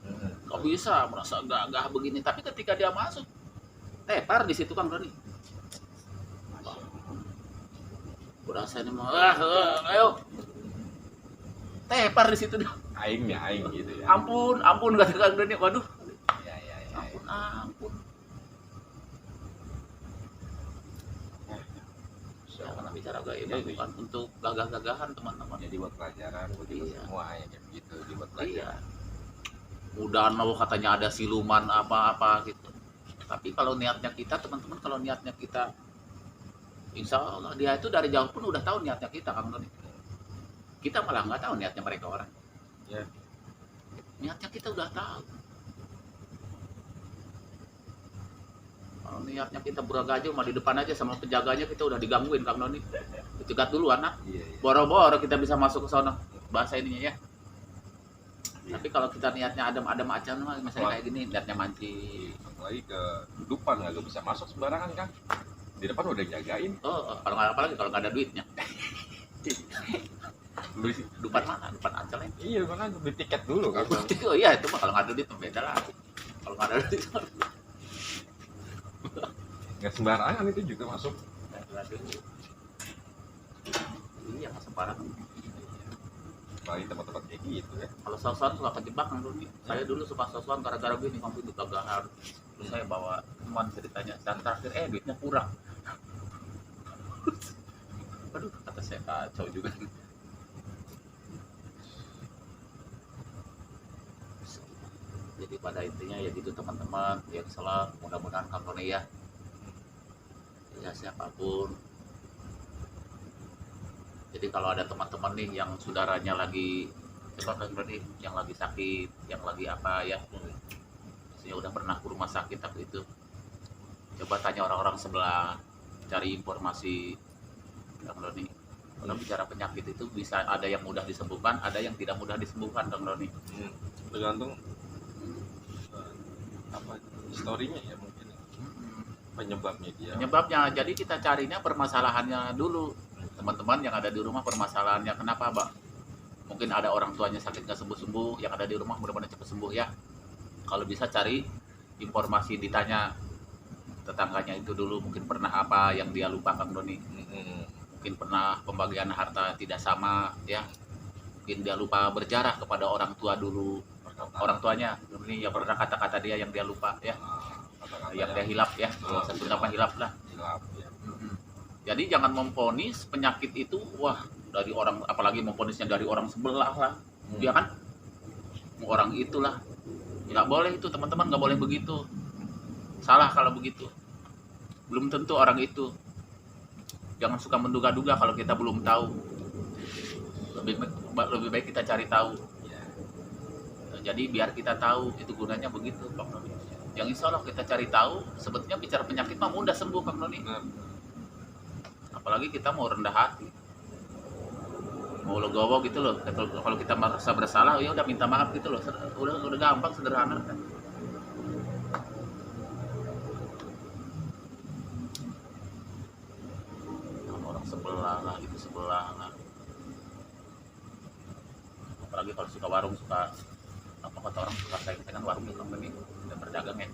Nggak bisa merasa gagah begini, tapi ketika dia masuk, tepar di situ Kang Doni. Berasa ini mau, ayo, tepar di situ dia. Aingnya aing gitu ya. Ampun, ampun kata Kang Doni. Waduh, Ya. ampun, ampun. Jangan bicara gaib, bukan untuk gagah-gagahan teman-teman. Jadi buat pelajaran buat kita Iya. semua ya kayak begitu, dibuat Iya. pelajaran. Udano katanya ada siluman apa-apa gitu. Tapi kalau niatnya kita teman-teman, kalau niatnya kita, insya Allah dia itu dari jauh pun udah tahu niatnya kita Kang Doni. Kita malah nggak tahu niatnya mereka orang. Ya. Niatnya kita udah tahu. Kalau niatnya kita beragaju mah di depan aja sama penjaganya kita udah digangguin Kang Doni. Dicegat dulu anak. Iya. Boro-boro kita bisa masuk ke sana. Bahasa ininya ya. Tapi kalau kita niatnya adem-adem aja misalnya kayak gini, niatnya mancing. Apalagi ke depan nggak bisa masuk sembarangan kan. Di depan udah jagain. Oh, kalau nggak apalagi kalau nggak ada duitnya. Depan mana? Depan Ancol ya? Iya, kan beli tiket dulu kan. Oh iya, itu mah kalau nggak ada duit mah beda lah. Kalau nggak ada duit Nggak sembarangan itu juga masuk. nggak ada duit. Iya, nggak sembarangan. Paling tempat-tempat kayak gitu ya. Kalau sosokan suka kejebak kan dulu. Saya dulu suka sosokan gara-gara gini kamu itu kagak harus. Terus saya bawa teman ceritanya dan terakhir duitnya kurang. Aduh, kata saya kacau juga. Jadi pada intinya ya gitu teman-teman, yang salah mudah-mudahan kamu ya siapapun. Jadi kalau ada teman-teman nih yang saudaranya lagi coba kan berarti yang lagi sakit, yang lagi apa ya, saya udah pernah ke rumah sakit tapi itu coba tanya orang-orang sebelah, cari informasi. Kang Doni, kalau bicara penyakit itu bisa ada yang mudah disembuhkan, ada yang tidak mudah disembuhkan, Kang Doni. Tergantung apa historinya ya mungkin. Penyebabnya dia. Penyebabnya, jadi kita carinya permasalahannya dulu. Teman-teman yang ada di rumah permasalahannya kenapa, Mbak? Mungkin ada orang tuanya sakit nggak sembuh-sembuh, yang ada di rumah mudah-mudahan cepat sembuh ya. Kalau bisa cari informasi, ditanya tetangganya itu dulu, mungkin pernah apa yang dia lupa, Kang Doni. Mungkin pernah pembagian harta tidak sama ya, mungkin dia lupa berjarah kepada orang tua dulu, orang tuanya ini ya pernah kata-kata dia yang dia lupa ya, yang dia hilap ya, satu apa hilap lah. Jadi jangan memponis penyakit itu wah dari orang, apalagi memponisnya dari orang sebelah lah, ya kan, orang itulah, nggak boleh itu teman-teman, nggak boleh begitu, salah kalau begitu, belum tentu orang itu. Jangan suka menduga-duga kalau kita belum tahu. Lebih baik kita cari tahu. Jadi biar kita tahu itu gunanya begitu, Bang Noni. Yang insya Allah kita cari tahu, sebetulnya bicara penyakit mah mudah sembuh, Bang Noni. Apalagi kita mau rendah hati, mau legowo gitu loh. Kalau kita merasa bersalah, ya udah minta maaf gitu loh. Udah gampang, sederhana kan. Sebelah lah, itu sebelah lah. Apalagi kalau suka warung, suka apa kata orang, suka saing-saingan warung itu kan ini udah berdagang ya.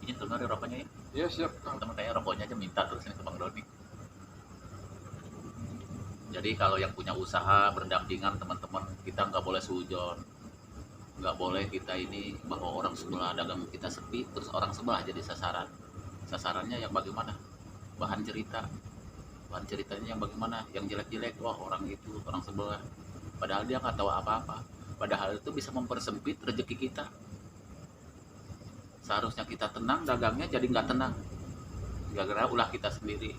Ini tuh ngeri rokoknya ya. Iya siap. Teman-teman kayak rokoknya aja minta terus ini ke Bang Doni. Jadi kalau yang punya usaha berdampingan teman-teman, kita nggak boleh suudzon. Nggak boleh kita ini bahwa orang sebelah dagang kita sepi terus orang sebelah jadi sasarannya yang bagaimana, bahan ceritanya yang bagaimana, yang jelek-jelek, wah orang itu orang sebelah, padahal dia nggak tahu apa-apa, padahal itu bisa mempersempit rezeki kita. Seharusnya kita tenang, dagangnya jadi nggak tenang gara-gara ulah kita sendiri.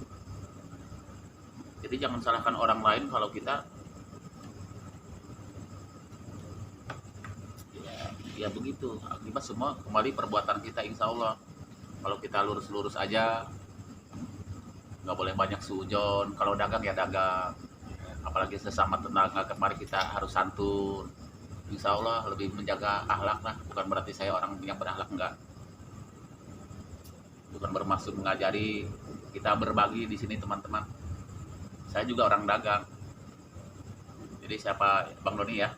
Jadi jangan salahkan orang lain kalau kita ya begitu, akibat semua kembali perbuatan kita insya Allah. Kalau kita lurus-lurus aja, nggak boleh banyak suudzon. Kalau dagang ya dagang, apalagi sesama tenaga, kemarin kita harus santun, insya Allah lebih menjaga akhlak lah. Bukan berarti saya orang yang berakhlak, enggak, bukan bermaksud mengajari, kita berbagi di sini teman-teman. Saya juga orang dagang, jadi siapa Bang Doni ya,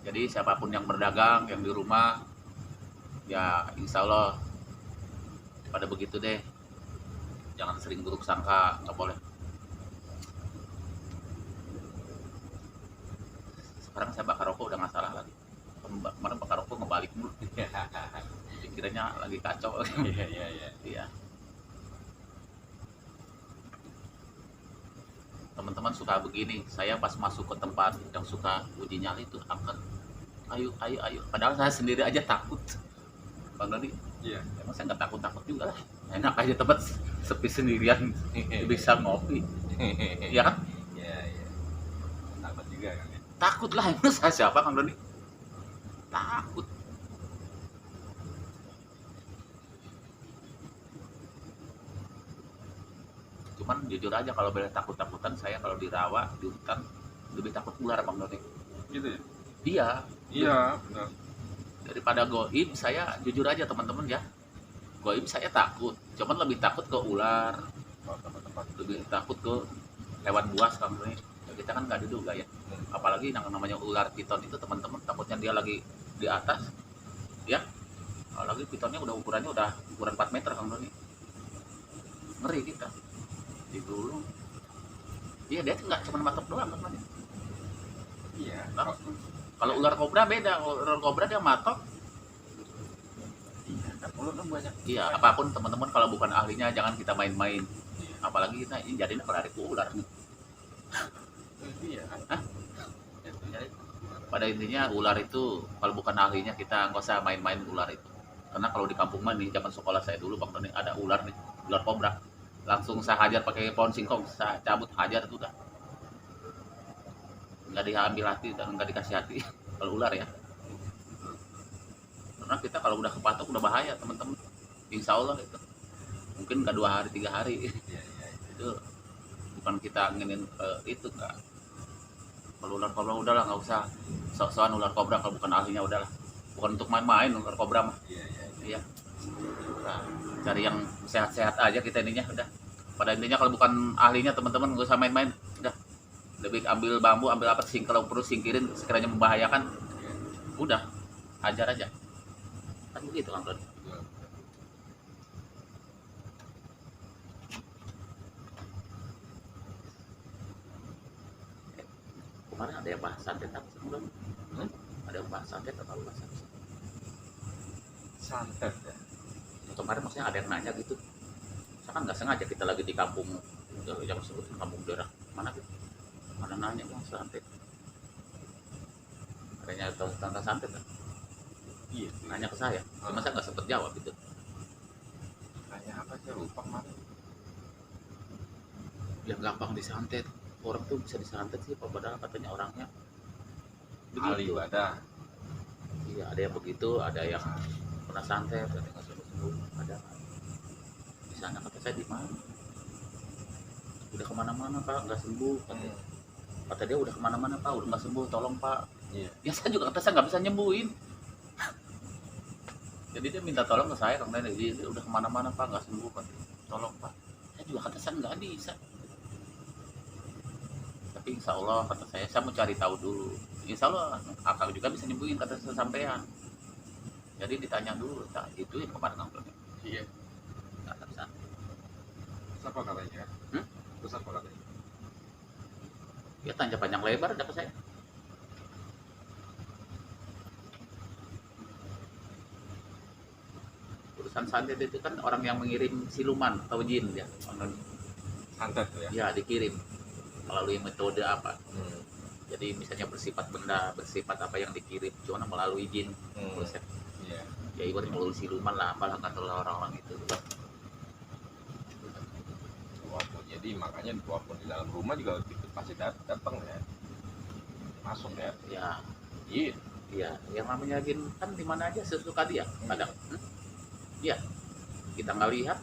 jadi siapapun yang berdagang, yang di rumah, ya insya Allah pada begitu deh. Jangan sering buruk sangka, nggak boleh. Sekarang saya bakar rokok udah nggak salah lagi. Kemarin bakar rokok ngebalik mulu. Pikirannya lagi kacau. Iya. Teman-teman suka begini, saya pas masuk ke tempat yang suka uji nyali itu angkat, ayo. Padahal saya sendiri aja takut, Bang Doni. Iya. Emang saya nggak takut juga lah. Enak aja tempat sepi sendirian, bisa ngopi, ya kan? Iya. Takut juga kan? Takut lah, emang saya siapa, Bang Doni? Takut. Cuman jujur aja kalau boleh takut-takutan, saya kalau di rawa, di hutan lebih takut ular, Bang Doni. Gitu ya? Iya. Iya, benar. Daripada goib, saya jujur aja teman-teman ya. Goib saya takut, cuman lebih takut ke ular, Kalau tempat-tempat lebih takut ke hewan buas Kang Doni. Ya, kita kan nggak diduga ya, apalagi yang namanya ular piton itu teman-teman, takutnya dia lagi di atas ya, apalagi pitonnya ukurannya udah ukuran 4 meter Kang Doni, ngeri kita di dulu. Iya, dia tuh nggak cuma matok doang Kang Doni. iya. Kalau ular kobra beda, kalau ular kobra dia matok. Iya, kan mulutnya banyak. Iya, apapun teman-teman, kalau bukan ahlinya jangan kita main-main, apalagi kita ini jadinya pelari ular nih. Iya. Hah? Jadi, pada intinya ular itu kalau bukan ahlinya kita nggak usah main-main ular itu, karena kalau di kampung mana nih zaman sekolah saya dulu Bang Tony, ada ular nih, ular kobra, langsung saya hajar pakai pohon singkong, saya cabut hajar itu udah, nggak diambil hati dan nggak dikasih hati kalau ular ya, karena kita kalau udah kepatok udah bahaya teman-teman, insya Allah itu mungkin nggak 2 hari 3 hari Iya, iya. itu bukan kita nginin itu nggak. Kalau ular kobra udahlah, nggak usah sok-sokan ular kobra kalau bukan ahlinya, udahlah, bukan untuk main-main ular kobra mah. Iya, iya. Iya. Nah, cari yang sehat-sehat aja kita ininya udah. Pada intinya kalau bukan ahlinya teman-teman nggak usah main-main. Udah. Lebih ambil bambu, ambil apa kalau perlu singkirin sekiranya membahayakan. Udah. Hajar aja. Kan begitu Kang Don. Kemarin ada yang bahas santet apa sih Don? Ada yang bahas santet atau bahas apa sih? Santet ya. Kemarin maksudnya ada yang nanya gitu. Saya kan nggak sengaja kita lagi di kampung, yang sebutin kampung daerah mana gitu. Mana nanya bang santet. Kayaknya tahu tentang santet kan? Iya. Nanya ke saya, cuma saya nggak sempet jawab gitu. Nanya apa sih, lupa kemarin. Yang gampang disantet, orang tuh bisa disantet sih, padahal katanya orangnya Ahli begitu. ibadah. Iya, ada yang begitu, ada yang pernah santet, ada yang nggak sembuh, ada. Di sana kata saya di mana? Udah kemana-mana Pak, nggak sembuh. Kata dia udah kemana-mana Pak, udah nggak sembuh, tolong Pak. Iya. Ya saya juga kata saya nggak bisa nyembuhin. Jadi dia minta tolong ke saya, Kang Dani, dia udah kemana-mana Pak, nggak sembuh Pak, tolong Pak. Saya juga kata saya nggak bisa. Tapi insya Allah kata saya mau cari tahu dulu. Insya Allah akang juga bisa nyembuhin kata saya sampean. Jadi ditanya dulu, nah, itu yang kemarin Kang Dani. Iya. Nggak bisa. Terus apa katanya? Terus apa katanya? Ya tanya panjang lebar kata saya. Urusan santet itu kan orang yang mengirim siluman atau jin ya, Santet tuh ya. ya dikirim melalui metode apa. Jadi misalnya bersifat benda, bersifat apa yang dikirim, cuma melalui jin, proses. Iya. Ya ibaratnya melalui siluman lah, apalah kata orang-orang itu. Walaupun jadi makanya walaupun di dalam rumah juga itu pasti datang ya. Masuk ya. Ya, Iya. iya, yang namanya jin kan di mana aja sesuka dia, kadang. Iya, kita nggak lihat.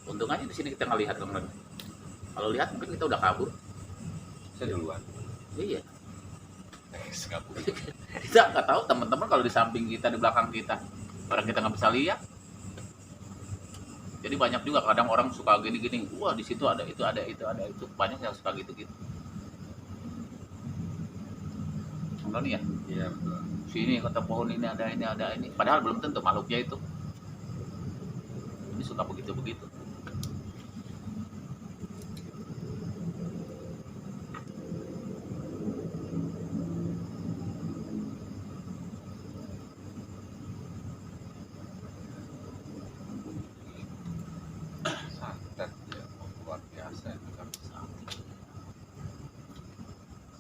Untung aja di sini kita nggak lihat teman. Kalau lihat mungkin kita udah kabur. Saya duluan. Iya. Kabur. Kita nggak tahu teman-teman kalau di samping kita, di belakang kita, orang kita nggak bisa lihat. Jadi banyak juga kadang orang suka gini-gini, wah di situ ada itu, ada itu, ada itu, banyak yang suka gitu-gitu. Enggak nih ya, Iya betul. sini kata pohon ini ada ini, ada ini, padahal belum tentu makhluknya itu. Ini suka begitu-begitu. Santet ya, luar biasa itu kan.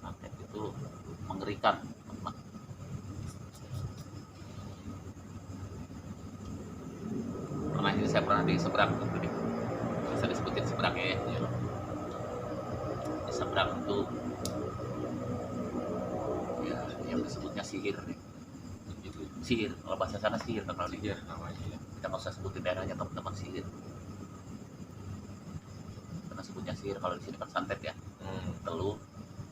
Santet itu mengerikan, teman. Pernah ini saya pernah di seberang, bisa disebutin seberangnya ya. Di seberang itu ya yang disebutnya sihir nih. Gitu. Sihir, kalau bahasa sana sihir kan, kalau di Iya namanya ya. kita nggak usah sebutin daerahnya teman-teman, sihir. Karena sebutnya sihir, kalau di sini kan santet ya, teluh,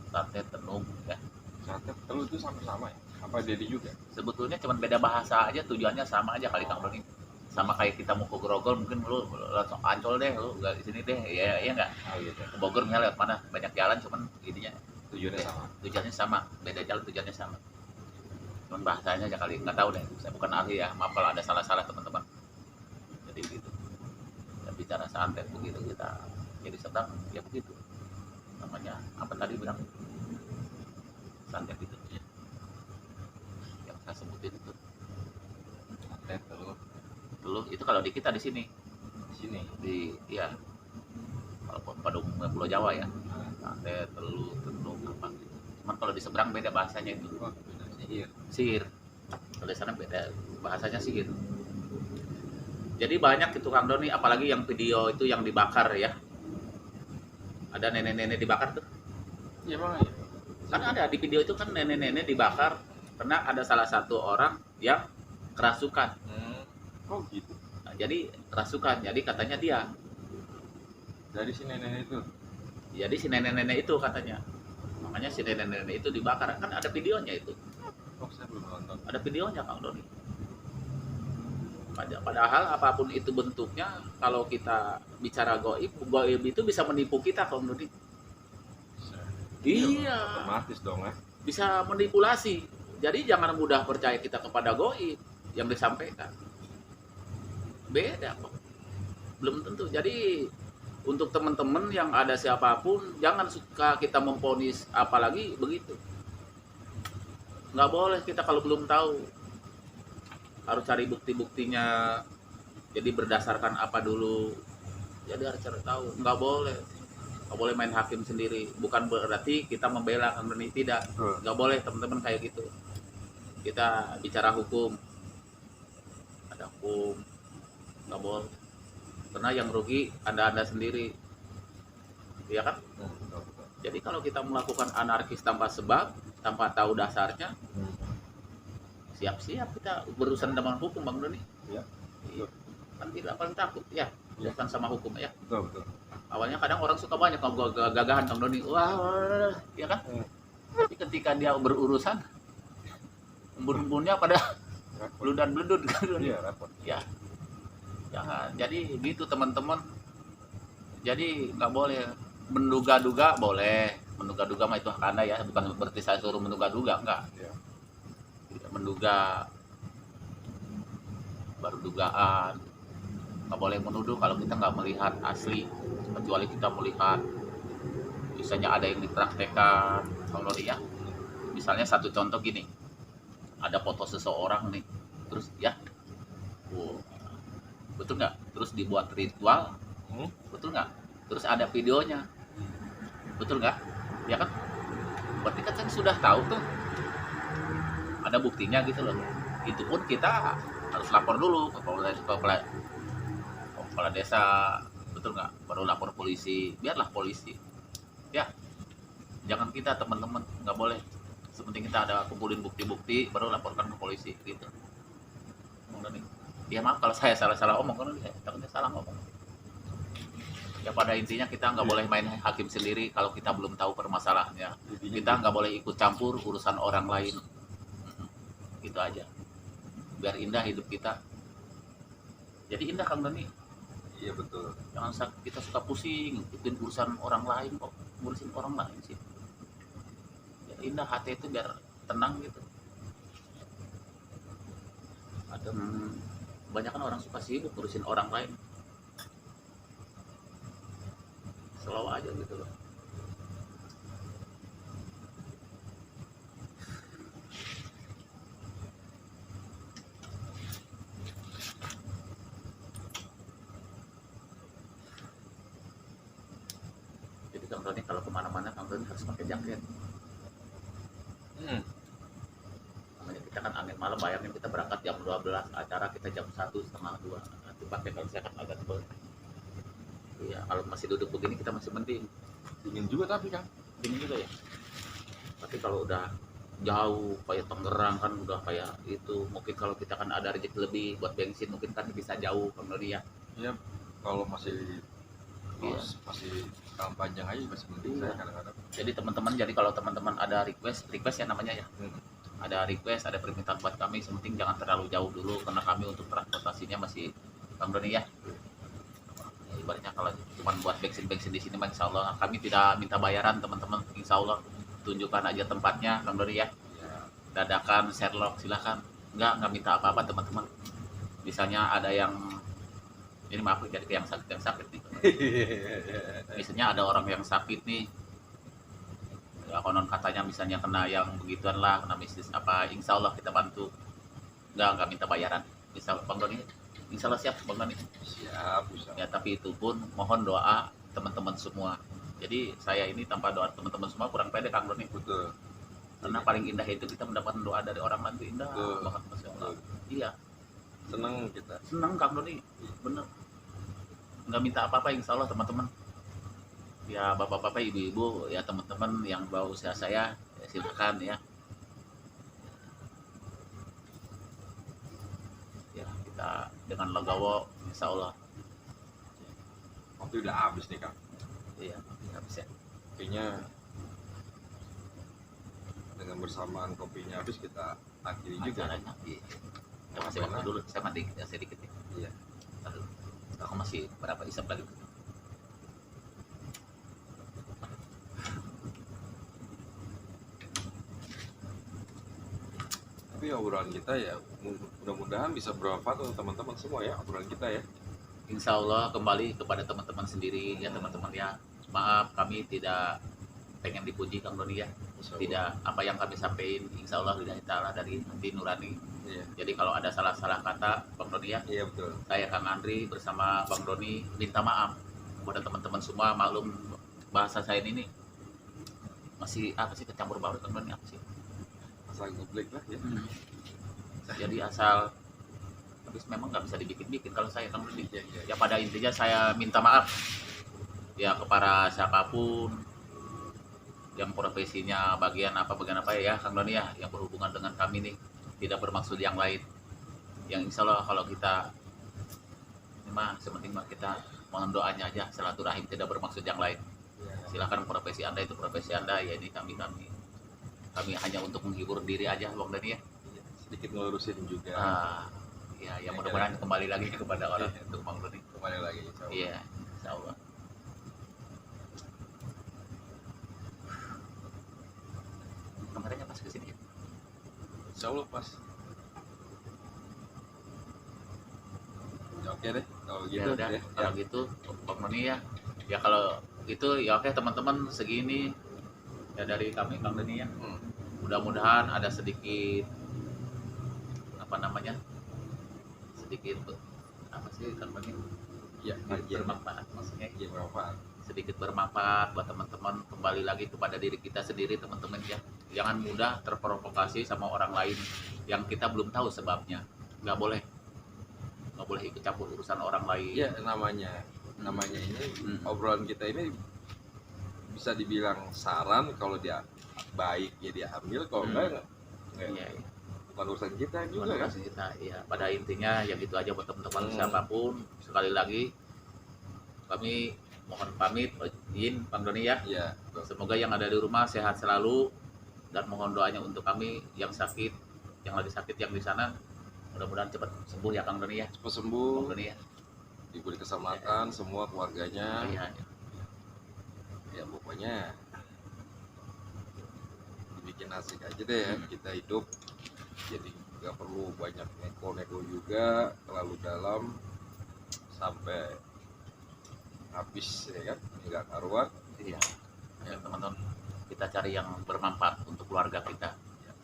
santet, tenung ya. Santet telur itu sama-sama ya? Apa jadi juga? Sebetulnya cuma beda bahasa aja, tujuannya sama aja kali Kang Doni. sama kayak kita mau ke Grogol mungkin lu langsung Ancol deh, lu nggak di sini deh, ya iya nggak. Oh gitu. Ke Bogor misalnya lewat mana, banyak jalan cuman intinya Tujuannya sama. tujuannya sama, beda jalan tujuannya sama, cuman bahasanya aja kali nggak tahu deh, saya bukan ahli ya, maaf kalau ada salah-salah teman-teman. Jadi gitu, ya, bicara santet begitu kita jadi sedang ya begitu namanya, apa tadi bilang santet itu yang saya sebutin itu. Santet telur Dulu itu kalau di kita di sini di sini. di ya kalau pada umumnya Pulau Jawa ya, santet telur tenung apa gitu. Cuman kalau di seberang beda bahasanya itu. Wah, beda sihir. Sihir. Kalau di sana beda bahasanya sihir. Jadi banyak itu Kang Doni, apalagi yang video itu yang dibakar ya. Ada nenek-nenek dibakar tuh. Iya bang. Ya. Kan ada di video itu kan nenek-nenek dibakar karena ada salah satu orang yang kerasukan. Oh gitu. Nah, jadi kerasukan. Jadi katanya dia. Dari si nenek itu. Jadi si nenek-nenek itu katanya. Makanya si nenek-nenek itu dibakar. Kan ada videonya itu. Oh saya belum nonton. Ada videonya Kang Doni. Padahal apapun itu bentuknya, kalau kita bicara goib, goib itu bisa menipu kita Kang Doni. Iya. Otomatis dong ya. Bisa manipulasi. Jadi jangan mudah percaya kita kepada goib yang disampaikan. Beda kok. Belum tentu. Jadi untuk teman-teman yang ada siapapun, jangan suka kita memponis, apalagi begitu. Nggak boleh kita kalau belum tahu. Harus cari bukti-buktinya. Jadi berdasarkan apa dulu. Jadi harus cari tahu. Nggak boleh. Nggak boleh main hakim sendiri. Bukan berarti kita membela Kang Doni, tidak. Nggak boleh teman-teman kayak gitu. Kita bicara hukum. Ada hukum. Nggak boleh. Karena yang rugi anda sendiri. Iya kan? Jadi kalau kita melakukan anarkis tanpa sebab, tanpa tahu dasarnya, siap-siap kita berurusan dengan hukum Bang Doni. Iya. Iya. Kan tidak paling takut ya, bukan sama hukum ya. Betul. Awalnya kadang orang suka banyak kalau gagahan Bang Doni. Wah, ya kan? Tapi ketika dia berurusan, embun-embunnya pada beludan beledut kan. Iya, repot. Ya. Jangan. Jadi gitu teman-teman. Jadi nggak boleh menduga-duga, boleh. Menduga-duga mah itu hak Anda ya, bukan berarti saya suruh menduga-duga, enggak. Iya. Tidak menduga, baru dugaan. Nggak boleh menuduh kalau kita nggak melihat asli, kecuali kita melihat misalnya ada yang dipraktekkan. Kalau dia misalnya satu contoh gini, ada foto seseorang nih, terus ya betul nggak, terus dibuat ritual, betul nggak, terus ada videonya, betul nggak, ya kan, berarti kan saya sudah tahu tuh ada buktinya gitu loh. Itu pun kita harus lapor dulu ke kepala desa, betul nggak, baru lapor polisi, biarlah polisi ya. Jangan kita teman-teman, nggak boleh, sepenting kita ada kumpulin bukti-bukti baru laporkan ke polisi gitu. Ya maaf kalau saya salah omong, karena saya takutnya salah ngomong. Ya pada intinya kita nggak boleh main hakim sendiri kalau kita belum tahu permasalahannya. Kita nggak boleh ikut campur urusan orang lain. Gitu aja. Biar indah hidup kita. Jadi indah Kang Doni. Iya betul. Jangan kita suka pusing ikutin urusan orang lain kok, ngurusin orang lain sih. Ya, indah hati itu biar tenang gitu. Ada banyak kan orang suka sibuk ngurusin orang lain. Slow aja gitu loh. Jadi Kang Doni kalau kemana-mana Kang Doni harus pakai jaket. Namanya kita kan angin malam, bayangin kita berangkat jam 12, acara kita jam 1, setengah 2. Nanti pakai kalau saya kan agak tebal. Iya, kalau masih duduk begini kita masih mending. Dingin juga tapi kan. Dingin juga ya. Tapi kalau udah jauh kayak Tangerang kan udah kayak itu, mungkin kalau kita kan ada rezeki lebih buat bensin mungkin kan bisa jauh Kang Doni ya. Iya, kalau masih masih tahun panjang aja masih mending saya kadang-kadang. Jadi teman-teman, jadi kalau teman-teman ada request ya namanya ya. Ada request, ada permintaan buat kami, sementing jangan terlalu jauh dulu karena kami untuk transportasi situasinya masih Bang Doni ya. Ya, ibaratnya kalau cuma buat bensin di sini mah insya Allah kami tidak minta bayaran teman-teman, insya Allah tunjukkan aja tempatnya Bang Doni ya. Dadakan Sherlock silakan, nggak minta apa-apa teman-teman. Misalnya ada yang ini maaf jadi yang sakit nih. Misalnya ada orang yang sakit nih, ya konon katanya misalnya kena yang begituan lah, kena mistis apa, insya Allah kita bantu, nggak minta bayaran, insya Allah Bang Doni, insya Allah siap Bang Doni. Siap. Ya tapi itu pun mohon doa teman-teman semua. Jadi saya ini tanpa doa teman-teman semua kurang pede Kang Doni. Betul. Karena paling indah itu kita mendapatkan doa dari orang lain itu indah banget Masya Allah. Iya. Senang kita. Senang Kang Doni, bener. Nggak minta apa-apa insya Allah teman-teman. Ya bapak-bapak, ibu-ibu, ya teman-teman yang bawa usia saya, ya, silakan ya. Ya kita dengan legowo insya Allah. Waktu udah habis nih Kang. Iya, habis ya. Kayaknya dengan bersamaan kopinya habis kita akhiri juga. Acaranya. Iya. Ya, masih waktu dulu, saya mandi sedikit ya. Iya. Aduh, aku masih berapa isap lagi. Tapi obrolan kita ya mudah-mudahan bisa bermanfaat untuk teman-teman semua ya, obrolan kita ya. Insya Allah kembali kepada teman-teman sendiri ya teman-teman ya. Maaf kami tidak pengen dipuji Kang Doni ya. Tidak apa yang kami sampaikan insya Allah lillahi ta'ala dari hati nurani. Iya. Jadi kalau ada salah-salah kata Bang Doni ya, Iya betul. saya Kang Andri bersama Bang Doni minta maaf kepada teman-teman semua. Maklum bahasa saya ini masih apa sih kecampur baur Kang Doni apa sih? Asal ngeblek lah ya. Jadi asal habis memang nggak bisa dibikin-bikin kalau saya Kang Doni. Iya, iya. Ya pada intinya saya minta maaf ya kepada siapapun yang profesinya bagian apa ya Kang Doni ya, yang berhubungan dengan kami nih, tidak bermaksud yang lain. Yang insya Allah kalau kita ini mah sepenting mah kita mohon doanya aja, silaturahim, tidak bermaksud yang lain. Silakan profesi Anda itu profesi Anda, ya ini kami hanya untuk menghibur diri aja Bang Doni ya. Sedikit ngelurusin juga. Ya mudah-mudahan kembali lagi kepada orang untuk Bang Doni. Kembali lagi insya Allah. Iya, insya Allah. Kameranya pas ke sini ya. Insya Allah pas. Ya, oke deh kalau gitu Ya udah, ya. kalau gitu Bang Doni ya. Ya kalau gitu ya oke teman-teman, segini ya dari kami Bang Doni ya. Mudah-mudahan ada sedikit apa namanya? Sedikit apa sih Kang Doni? Ya, Bermanfaat maksudnya. iya bermanfaat. Sedikit bermanfaat buat teman-teman, kembali lagi kepada diri kita sendiri teman-teman ya. Jangan mudah terprovokasi sama orang lain yang kita belum tahu sebabnya. Nggak boleh ikut campur urusan orang lain. Iya, namanya ini obrolan kita ini bisa dibilang saran, kalau dia baik ya dia ambil, kalau enggak Iya. bukan urusan kita juga kan. Urusan kita ya. Pada intinya ya gitu aja buat teman-teman siapapun. Sekali lagi kami mohon pamit izin Bang Doni ya. Iya. Semoga yang ada di rumah sehat selalu, dan mohon doanya untuk kami yang sakit, yang lagi sakit yang di sana, mudah-mudahan cepat sembuh ya Kang Doni ya. Cepat sembuh, Bang Doni ya. diberi keselamatan semua keluarganya. Iya. Ya pokoknya dibikin asik aja deh ya. Kita hidup jadi nggak perlu banyak neko-neko juga terlalu dalam sampai habis ya kan, nggak karuan. Iya. Ya teman-teman, kita cari yang bermanfaat untuk keluarga kita.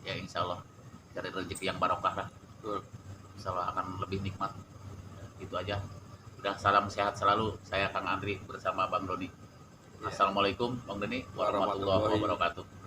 Ya insya Allah cari rezeki yang barokah lah. Betul. Insya Allah akan lebih nikmat. Itu aja. Udah, salam sehat selalu. Saya Kang Andri bersama Bang Doni. Assalamualaikum Bang Doni warahmatullahi wabarakatuh.